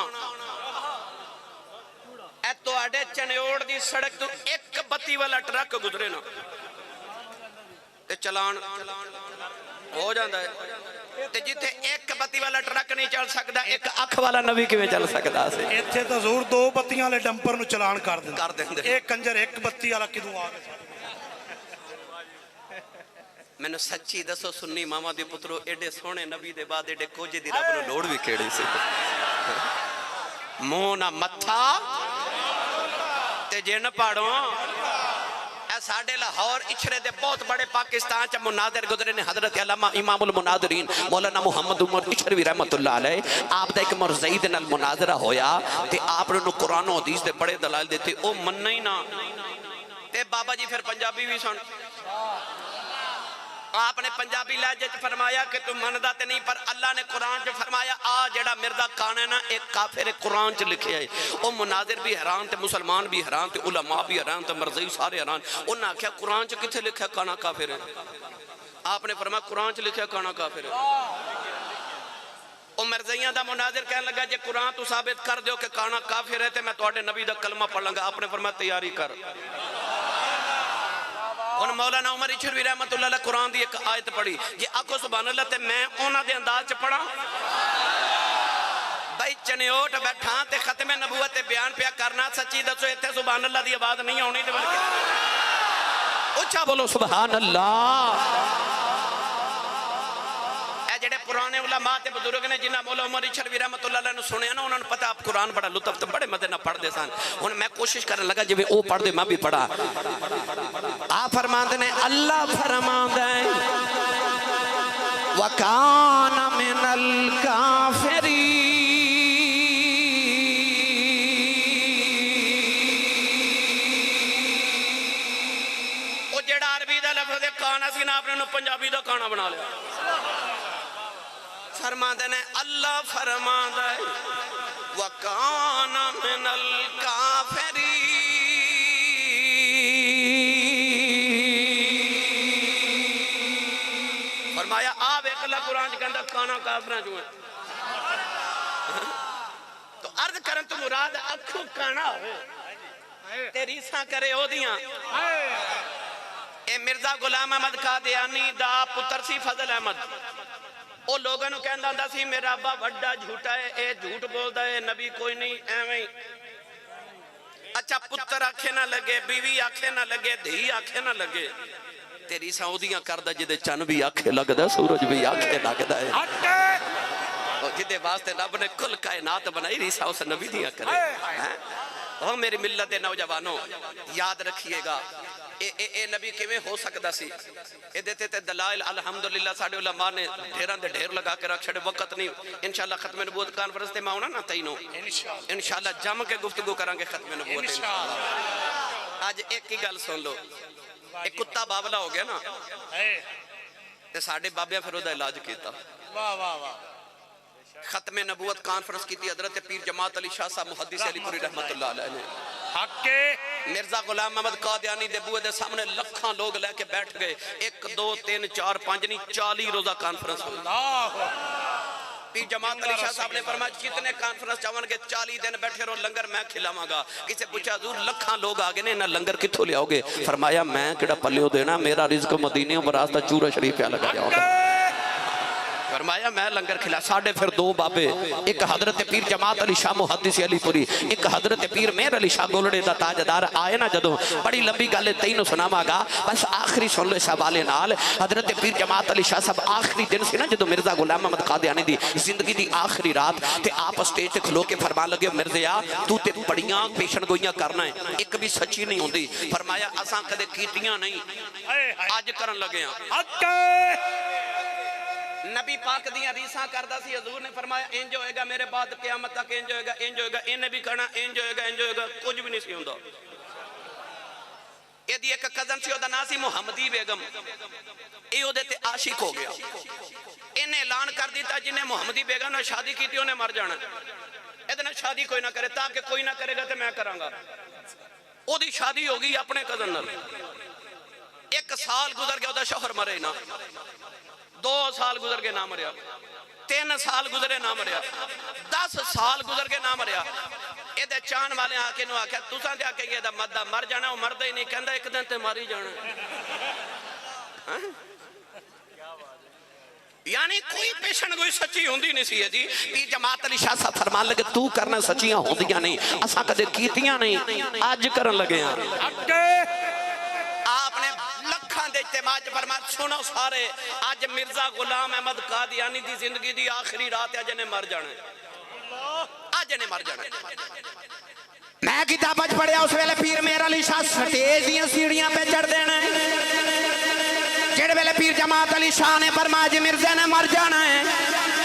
اے تو اڈے چنیوڑ دی سڑک تو ایک بتی والا ٹرک گزرے نا تے چلان ہو جاندہ ہے تے جیتے ایک بتی والا ٹرک نہیں چل سکتا ایک اکھ والا نبی کیویں چل سکتا سے ایتھے تا ضرور دو بتیاں لے ڈمپر نو چلان کر دیں ایک کنجر ایک بتی والا کدوں آگے میں نے سچی دسو سنی ماما دی پترو ایڈے سونے نبی دے بعد ایڈے کوجے دی رب نو لوڑ بھی کیڑی سے مونا متھا تے جن پاڑوں اے ساڑھے لاہور اچھرے دے بہت بڑے پاکستان چا مناظر گزرے نے حضرت علامہ امام المناظرین مولانا محمد عمر اچھروی رحمت اللہ علیہ آپ دا ایک مرزید نال مناظرہ ہویا تے آپ نے قرآن و حدیث دے بڑے دلائل دیتے او من نہیں نا تے بابا جی پھر پنجابی بھی سن آپ نے پنجابی لہجے فرمایا کہ تم مندہ تے نہیں پر اللہ نے قرآن چ فرمایا آ جڑا مرزا کانے نا ایک کافر قرآن چ لکھے ہے او مناظر بھی حیران تے مسلمان بھی حیران تے علماء بھی حیران تے مرزی سارے حیران انہاں کیا قرآن چ کتھے لکھا کانا کافر ہے آپ نے فرمایا قرآن چ لکھا کانا کافر ہے او مرزیاں دا مناظر کہنے لگا جے قرآن تو ثابت کر دیو کہ کانا کافر ہے تے میں تواڈے نبی دا کلمہ پڑھ لوں گا آپ نے فرمایا تیاری کر ان مولانا عمر اچھروی رحمت اللہ علیہ قرآن دی ایک آیت پڑھی یہ آکھو سبحان اللہ تے میں اونا دے انداز چ پڑھا بھائی چنیوٹ بیٹھاں تے ختم نبوت بیان پیا کرنا سچی دسو ایتھے سبحان اللہ دی آواز نہیں ہونی تے بلکہ اچھا بولو سبحان اللہ اے جڑے پرانے علماء تے بزرگ نے جنہاں مولا عمر اچھروی رحمت اللہ علیہ نے سنے نا انہوں نے پتا آپ قرآن بڑا لطف تے بڑے مدے نہ پڑھ دے سان انہوں میں کوشش کرنے لگا جب وہ پڑھ دے میں بھی پڑھا آپ فرماندے نے اللہ فرماندے وَكَانَ مِنَ الْكَافِرِينَ وہ جڑا عربی دا لفظ کانا سی نا آپ نے پنجابی دا کانا بنا لیا فرماندے نے اللہ فرماندے وَكَانَ مِنَ الْكَافِرِينَ فرمایا آپ ایک اللہ قرآن کے اندر کانا کافرہ جو ہیں تو عرض کرن تو مراد اکھو کانا ہوئے تیری ساں کرے ہو دیاں اے مرزا غلام احمد قادیانی دا پتر سی فضل احمد او لوگوں نو کہندا ہوندا سی میرا ابا بڑا جھوٹا ہے اے جھوٹ بولدا ہے نبی کوئی نہیں ایویں اچھا پتر آکھے نہ لگے بیوی آکھے نہ لگے دھی آکھے نہ لگے تیری سعودیاں کردہ جدے چن بھی آکھے لگدا سورج بھی آکھے لگدا ہے جدے واسطے رب نے کل کائنات بنائی ریسا اس نبی دیاں کرے وہ میری ملت نوجوانوں یاد رکھیے گا اے نبی کیویں ہو سکدا سی اے دیتے تے دلائل الحمدللہ ساڈے علماء نے ڈھیراں دے ڈھیر لگا کے رکھ چھڑے وقت نہیں انشاءاللہ ختم نبوت کانفرنس تے میں ہونا نا تینوں انشاءاللہ جم کے گفتگو کریں گے ختم نبوت آج ایک ہی گل سن لو ایک کتا باولا ہو گیا نا تے ساڈے بابیاں پھر دا علاج کیتا واہ واہ واہ ختم نبوت کانفرنس کی تھی حضرت پیر جماعت علی شاہ صاحب محدث علی پوری رحمت اللہ علیہ نے حق کے مرزا غلام احمد قادیانی دے بوئے دے سامنے لکھاں لوگ لے کے بیٹھ گئے 1 2 3 4 5 نہیں 40 روزہ کانفرنس ہوئی پیر جماعت علی شاہ صاحب نے فرمایا جتنے کانفرنس چاہون گے 40 دن بیٹھے رہو لنگر میں کھلاواں گا کسے پوچھا حضور لکھاں لوگ آگے نے نہ لنگر کتھوں لے آؤ گے فرمایا میں کڑا پلیو دینا میرا رزق مدینے و راستہ چورا شریف پہ لگا جاؤ گا فرمایا میں لنگر کھلا ساڑھے پھر 2 بابے ایک حضرت پیر جماعت علی شاہ محدث علی پوری ایک حضرت پیر میر علی شاہ گولڑے دا تاجدار آئے نا جدوں بڑی لمبی گالے تینوں سناما گا بس آخری سن لو اس حوالے نال حضرت پیر جماعت علی شاہ صاحب آخری دن سے نا جدوں مرزا غلام احمد قادیانی دی زندگی دی آخری رات تے آپ اسٹیج تے کھلو کے فرمان لگے مرزیا تو تے بڑیاں پیشن گوئیاں کرنا ہے ایک بھی سچی نہیں ہوندی فرمایا اساں کدے کیتیاں نہیں آج کرن لگے ہیں نبی پاک دیاں ریساں کردہ سی حضور نے فرمایا انج ہوئے گا میرے بعد قیامت تک انج ہوئے گا انج ہوئے گا انہیں بھی کرنا انج ہوئے گا انج ہوئے گا کچھ بھی نہیں سی ہوندہ یہ دی ایک قدم سی ہوتا ناسی محمدی بیگم یہ ہو دیتے عاشق ہو گیا انہیں اعلان کر دیتا جنہیں محمدی بیگم نے شادی کی تھی انہیں مر جانا ادھنا شادی کوئی نہ کرے تاکہ کوئی نہ کرے گا تو میں کروں گا او دی شادی ہوگی اپنے قدم نل 1 سال گزر گیا دا شوہر مرے نا 2 سال گزر کے نہ مریا 3 سال گزرے نہ مریا 10 سال گزر کے نہ مریا اے دے چان والے آکے نو آکے تُساں دے آکے یہ دا مدہ مر جانا وہ مردہ ہی نہیں کہندہ ایک دن تے ماری جانا یعنی کوئی پیشن کوئی سچی ہوندی نہیں سی ہے جی پیر جماعت علی شاہ صاحب فرمان لگے تو کرنا سچیاں ہوندیاں نہیں اساں کدے کیتیاں نہیں آج کرن لگے ہیں آپ نے لکھان دے اجتماع فرما سنو سارے آج مرزا غلام احمد قادیانی دی زندگی دی آخری رات ہے جنہیں مر جانا ہے آج جنہیں مر جانا ہے میں کتاب اج پڑھیا اس ویلے پیر میر علی شاہ سٹیج دیاں سیڑیاں پہ چڑھ دینا ہے جڑے ویلے پیر جماعت علی شاہ نے فرمایا جی مرزا نے مر جانا ہے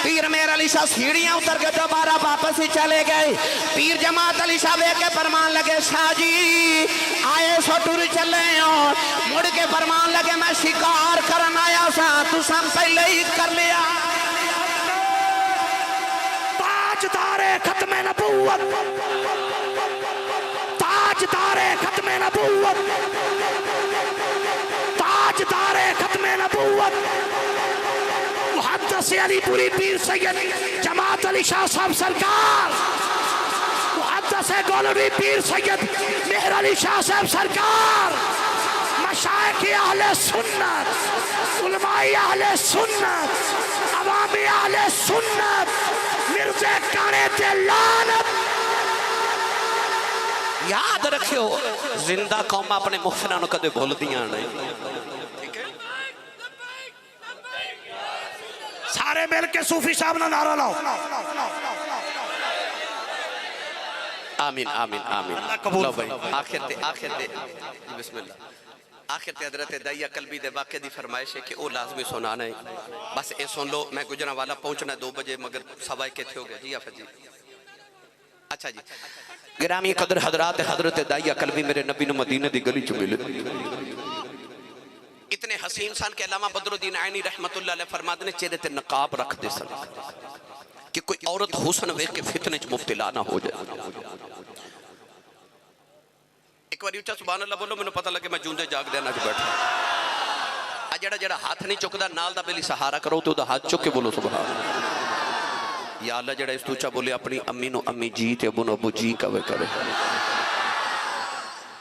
پیر میر علی شاہ سیڑیاں اتر کے دوبارہ واپس ہی چلے گئے پیر جماعت علی شاہ بے کے فرمان لگے شاہ جی آئے سو ٹور چلے اور مڑ کے فرمان لگے میں شکار کرن آیا سا تو سم پہلے ہی کر لیا تاجدار ختم نبوت تاجدار ختم نبوت تاجدار ختم نبوت محدث علی پوری پیر سید جماعت علی شاہ صاحب سرکار محدث گولڑی پیر سید مہر علی شاہ صاحب سرکار مشائخ اہل سنت علماء اہل سنت عوام اہل سنت مرزے کانے تے لعنت یاد رکھو زندہ قوم اپنے مغفرانوں کدے بھول دیاں نہیں سارے مل کے صوفی صاحب نہ نعرہ لاؤ آمین آمین آمین لو بھائی آخر تے بسم اللہ آخر تے حضرت دائیہ قلبی دے واقع دی فرمائش ہے کہ او لازمی سنانا ہے بس اے سن لو میں گجرہ والا پہنچنا 2 بجے مگر سوائے کے تھے ہو گئے جی آفت جی اچھا جی گرامی قدر حضرات حضرت دائیہ قلبی میرے نبی نے مدینہ دی گلی چ ملے اتنے حسین سان کے علامہ بدر الدین عینی رحمت اللہ علیہ فرماد نے چہرے تے نقاب رکھ دے سن کہ کوئی عورت حسن ویکھ کے فتنے چ مبتلا نہ ہو جائے ایک بار اچھا سبحان اللہ بولو میں نے پتہ لگے میں جوندے جاگ دینا چ بیٹھا جڑا جڑا ہاتھ نہیں چکدا نال دا بیلی سہارا کرو تو دا ہاتھ چک کے بولو سبحان اللہ یا اللہ جڑا اس تو اچھا بولے اپنی امی نو امی جی تے ابو نو ابو جی کہے کرے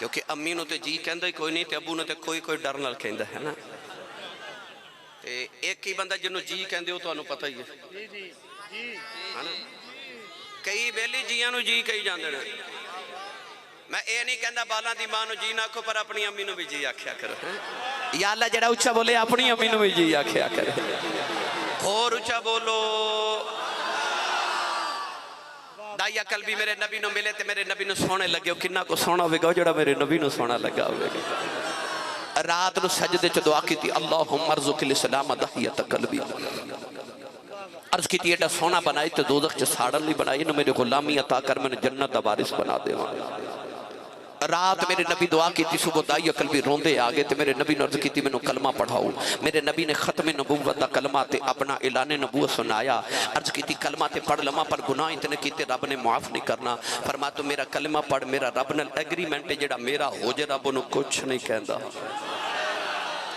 کیونکہ امی نو تے جی کہندا ہی کوئی نہیں تے ابو نو تے کوئی کوئی ڈر نال کہندا ہے نا تے ایک ہی بندہ جنوں جی کہندے ہو تانوں پتہ ہی ہے ہے نا کئی بیلی جیاں نو جی کہی جاندے نے میں اے نہیں کہندا بالاں دی ماں نو جی نہ آکھو پر اپنی امی نو بھی جی آکھیا کرو یا اللہ جڑا اچھا بولے اپنی امی نو بھی جی آکھیا کرے اور اچھا بولو دائیا قلبی میرے نبی نو ملے تے میرے نبی نو سونے لگے ہو کنہ کو سونا ہوئے گا جڑا میرے نبی نو سونا لگا ہوئے گا رات نو سجدے چ دعا کی تھی اللہم ارزق الاسلام دحیت قلبی عرض کی تھی ایڈا سونا بنائی تے دوزخ چ ساڑن لی بنائی نو میرے غلامی عطا کر میں نے جنت دا وارث بنا دے رات میرے نبی دعا کی تھی صبح دائی قلبی روندے آگے تے میرے نبی نے عرض کی تھی میں نے کلمہ پڑھاؤ میرے نبی نے ختم نبوت دا کلمہ تے اپنا اعلان نبوت سنایا عرض کی تھی کلمہ تے پڑھ لما پر گناہ اتنے کیتے رب نے معاف نہیں کرنا فرما تو میرا کلمہ پڑھ میرا رب نال ایگریمنٹ ہے جڑا میرا ہو جے رب انہوں کچھ نہیں کہندا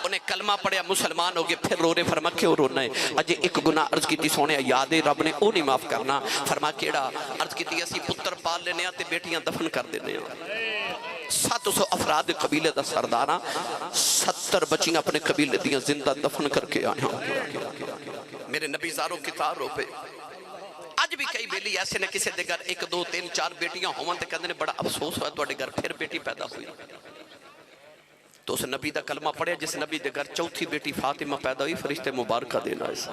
انہیں کلمہ پڑھیا مسلمان ہو گئے پھر رو رہے فرما کیوں رونا ہے اجے ایک گناہ عرض کی تھی سونے یادے رب نے او نہیں معاف کرنا فرما کیڑا عرض کی تھی اسی پتر پال لینے آتے بیٹیاں دفن کر دینے آتے 700 افراد قبیلے دا سردارہ 70 بچیاں اپنے قبیلے دیاں زندہ دفن کر کے آئے ہیں میرے نبی زاروں کی تاروں پہ آج بھی کئی بیلی ایسے نے کسی دے گھر 1 2 3 4 بیٹیاں ہومن تے کہندے نے بڑا افسوس ہوا تو گھر پھر بیٹی پیدا ہوئی تو اس نبی دا کلمہ پڑھیا جس نبی دے گھر چوتھی بیٹی فاطمہ پیدا ہوئی فرشتے مبارکہ دینا ایسا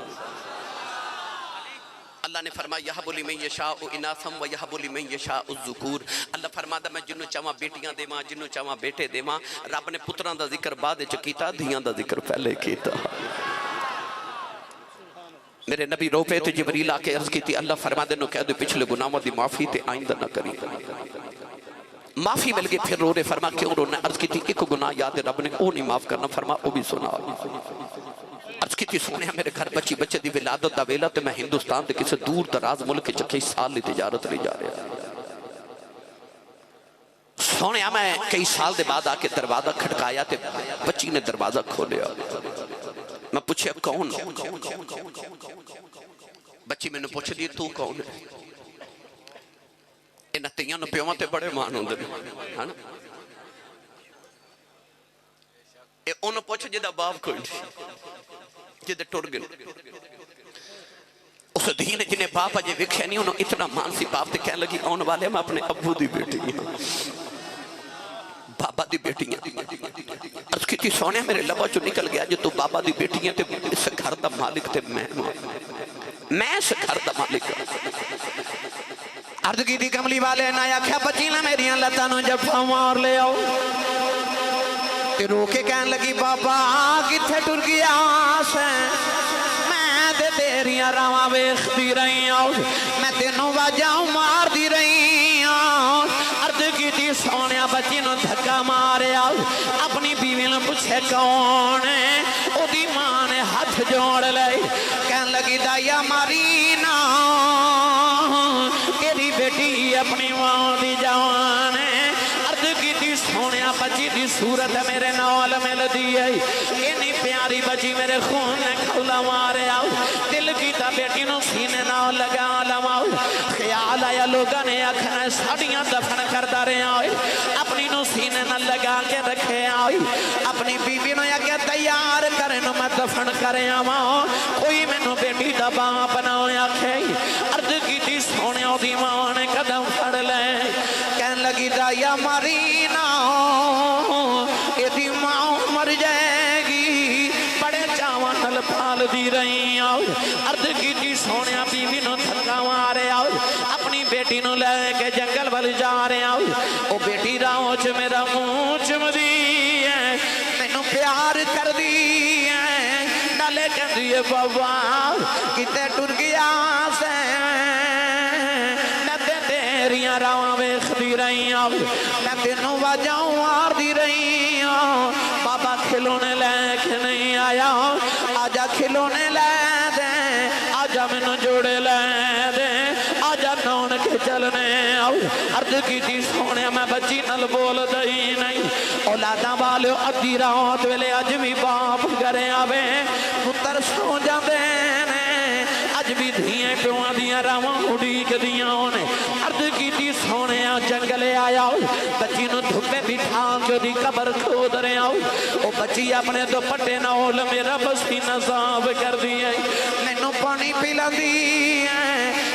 اللہ نے فرمایا یہب لمن یشاء اناثا و یہب لمن یشاء الذکور اللہ فرماتا میں جنوں چاہواں بیٹیاں دیواں جنوں چاہواں بیٹے دیواں رب نے پتراں دا ذکر بعد وچ کیتا دھیاں دا ذکر پہلے کیتا میرے نبی رو پہ تے جبریل آ کے عرض کی تھی اللہ فرما دے نو کہہ دے پچھلے گناہوں دی معافی تے آئندہ نہ کری معافی مل گئی پھر رو رہے فرما کیوں رونا عرض کی تھی ایک گناہ یاد رب نے او نہیں معاف کرنا فرما او بھی سنا عرض کی تھی سونے میرے گھر بچی بچے دی ولادت دا ویلا تے میں ہندوستان تے کسی دور دراز ملک چ کئی سال لی تجارت لے جا رہا سونے میں کئی سال دے بعد آ کے دروازہ کھٹکایا تے بچی نے دروازہ کھولیا میں پوچھے کون بچی میں نے پوچھ دی تو کون ہے انہاں تیاں نو پیواں تے بڑے مان ہوندے نے ہے نا اے انہوں پوچھ جدا باپ کوئی نہیں جدے ٹر گئے اس دین جنہیں باپ اجے وکھیا نہیں انہوں اتنا مان سی باپ تے کہنے لگی آن والے میں اپنے ابو دی بیٹی ہیں بابا دی بیٹی ہیں عرض کی تھی سونے میرے لبا جو نکل گیا جو تو بابا دی بیٹی ہیں تے اس گھر دا مالک تے میں اس گھر دا مالک عرض کی تھی کملی والے نہ آکھیا بچی نہ میریاں لتاں نو جفا مار لے آؤ تے رو کے کہن لگی بابا کتھے ٹر گیا سے میں تے تیریاں راواں ویکھدی رہی ہوں میں تینوں واجاں مار دی رہی ہوں عرض کی تھی سونیا بچی نو دھکا ماریا اپنی بیوی نو پوچھے کون ہے او دی ماں نے ہاتھ جوڑ لے کہن لگی دایا ماری نا تیری بیٹی اپنی ماں دی جوان ہے عرض کی تھی سونیا بچی دی صورت میرے نال مل دی ہے اتنی پیاری بچی میرے خون نے کھولا مارے آؤ دل کی تا بیٹی نو سینے نہ لگا لماؤ خیال آیا لوگاں نے آکھنا ساڑیاں دفن کردا رہے آئے اپنی نو سینے نہ لگا کے رکھے آئے اپنی بیوی نو یا کہ تیار کرے نو میں دفن کرے آواں کوئی میں نو بیٹی دا باپ نہ آکھے عرض کی تھی سونے دی ماں نے قدم پھڑ لے کہن لگی دایا ماری نا یہ دی ماں مر جائے گی بڑے چاواں نل پال دی رہی آؤ عرض کی تھی سونے بیوی نو تھکا مارے آؤ اپنی بیٹی نو لے کے جنگل وال جا رہے آؤ او بیٹی راہوں چ میرا منہ چم دی ہے مینوں پیار کر دی ہے نالے کہندی ہے بابا کتے ٹر گیا سے تیریاں راواں ویکھدی رہی ہوں میں تینوں واجاں مار دی رہی ہوں بابا کھلونے لے کے نہیں آیا آجا کھلونے لے دے آجا مینوں جوڑے لے دے آجا نون کے چلنے آؤ عرض کی تھی سونے میں بچی نل بول دئی نہیں اولاداں والے ادھی رات ویلے اج بھی باپ گھرے آوے پتر سو جاندے نے اج بھی دھیاں پیواں دیاں راواں اڈیک دیاں نے عرض کی تھی سونے جنگلے آیا بچی نو دھپے بٹھا کے دی قبر کھود رہے آؤ او بچی اپنے دوپٹے نال میرا پسینہ صاف کر دیا مینوں پانی پلا دی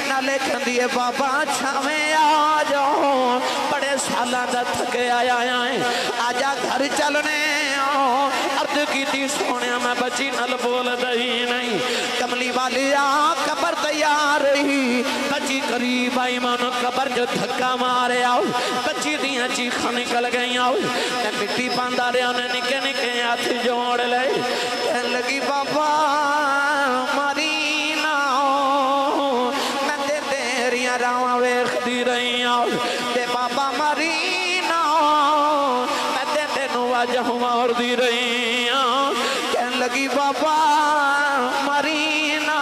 نالے کھندی ہے بابا چھاویں آ جاؤ بڑے سالاں دا تھکے آیا ہے آجا گھر چلنے عرض کی تھی سونے میں بچی نل بول دئی نہیں کملی والی آ قبر تیار رہی بچی قریب آئی مانو قبر جو دھکا مارے آؤ بچی دیاں چیخاں نکل گئی آؤ میں مٹی پاندہ رہے انہیں نکے نکے ہاتھ جوڑ لے کہنے لگی بابا ماری نہ میں تیریاں راواں ویکھ دی رہی آؤ تے بابا ماری نہ میں تینوں واجہ اور دی رہی آؤ کہنے لگی بابا ماری نہ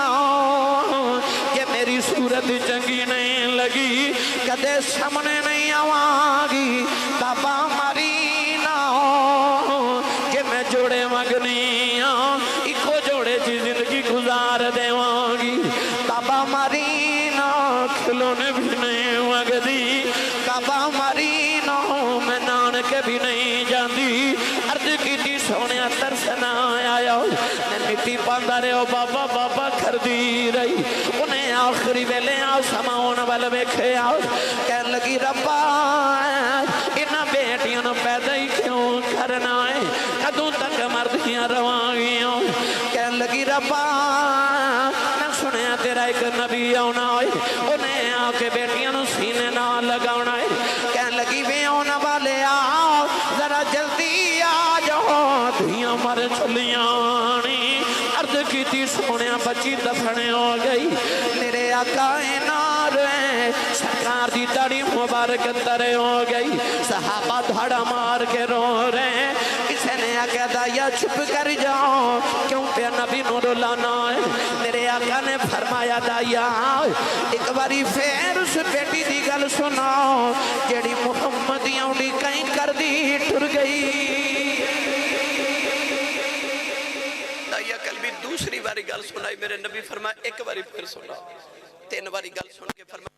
کہ میری صورت چنگی نہیں لگی کدے سامنے نہیں آواگی بابا ماری نہ کہ میں جوڑے مگنی ایکو جوڑے چی زندگی گزار دے واگی بابا ماری نہ کھلونے بھی نہیں مگدی بابا ماری نہ میں نان کے بھی نہیں جاندی عرض کی تھی سونے ترس نہ آیا میں مٹی پاندہ رہے ہو بابا بابا کر دی رہی انہیں آخری ویلے آسمان والے بیکھے آؤ کہنے لگی ربا انہاں بیٹیاں نو پیدا ہی کیوں کرنا ہے کدوں تک مردیاں روانگیاں کہنے لگی ربا میں سنیا تیرا ایک نبی آنا ہے انہیں آ کے بیٹیاں نو سینے نہ لگانا ہے کہنے لگی وے آنا والے آؤ ذرا جلدی آ جاؤ دھیاں مر چلیاں عرض کی تھی سونے بچی دفنے ہو گئی میرے آقا نار سرکار دی تڑی مبارک ترے ہو گئی صحابہ دھڑا مار کے رو رہے کسے نے آقا دایا چھپ کر جاؤ کیوں پہ نبی نور لانا ہے میرے آقا نے فرمایا دایا ایک باری پھر اس بیٹی دی گل سناؤ جیڑی محمدیاں اڑی کہیں کر دی ٹر گئی دوسری باری گل سنائی میرے نبی فرمایا ایک باری پھر سنا تین باری گل سن کے فرمایا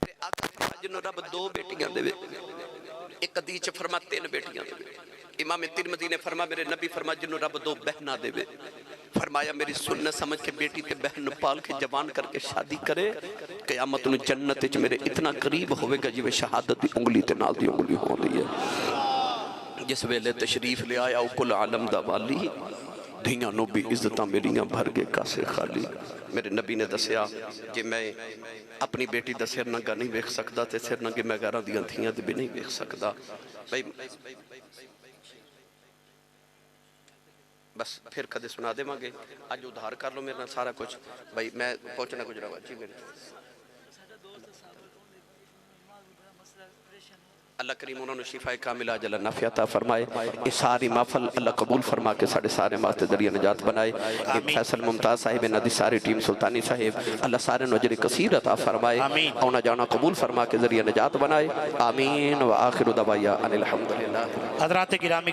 میرے آقا جنہوں رب دو بیٹیاں دے ایک حدیث فرما تین بیٹیاں دے امام ترمذی نے فرما میرے نبی فرما جنہوں رب دو بہنہ دے فرمایا میری سنت سمجھ کے بیٹی تے بہن پال کے جوان کر کے شادی کرے قیامت انہوں جنت چ میرے اتنا قریب ہوئے گا جی شہادت دی انگلی تے نال دی انگلی ہو دی ہے جس ویلے تشریف لے آیا کل عالم دا والی دھیاں نو بھی عزتاں میریاں بھر گے کاسے خالی میرے نبی نے دسیا کہ میں اپنی بیٹی دا سر ننگا نہیں ویکھ سکتا تے سر ننگے میں گاراں دیاں دھیاں دی بھی نہیں ویکھ سکتا بھائی بس پھر کدے سنا دے مانگے آج ادھار کر لو میرے سارا کچھ بھائی میں پہنچنا کچھ رہا جی میرے اللہ کریم انہوں نے شفاء کامل عاجل نافع عطا فرمائے اس ساری محفل اللہ قبول فرما کے ساڑھے سارے واسطے ذریعہ نجات بنائے فیصل ممتاز صاحب ندی ساری ٹیم سلطانی صاحب اللہ سارے نجر کثیر عطا فرمائے اونا جانا قبول فرما کے ذریعہ نجات بنائے آمین و آخر دعوایا ان الحمدللہ. حضرات گرامی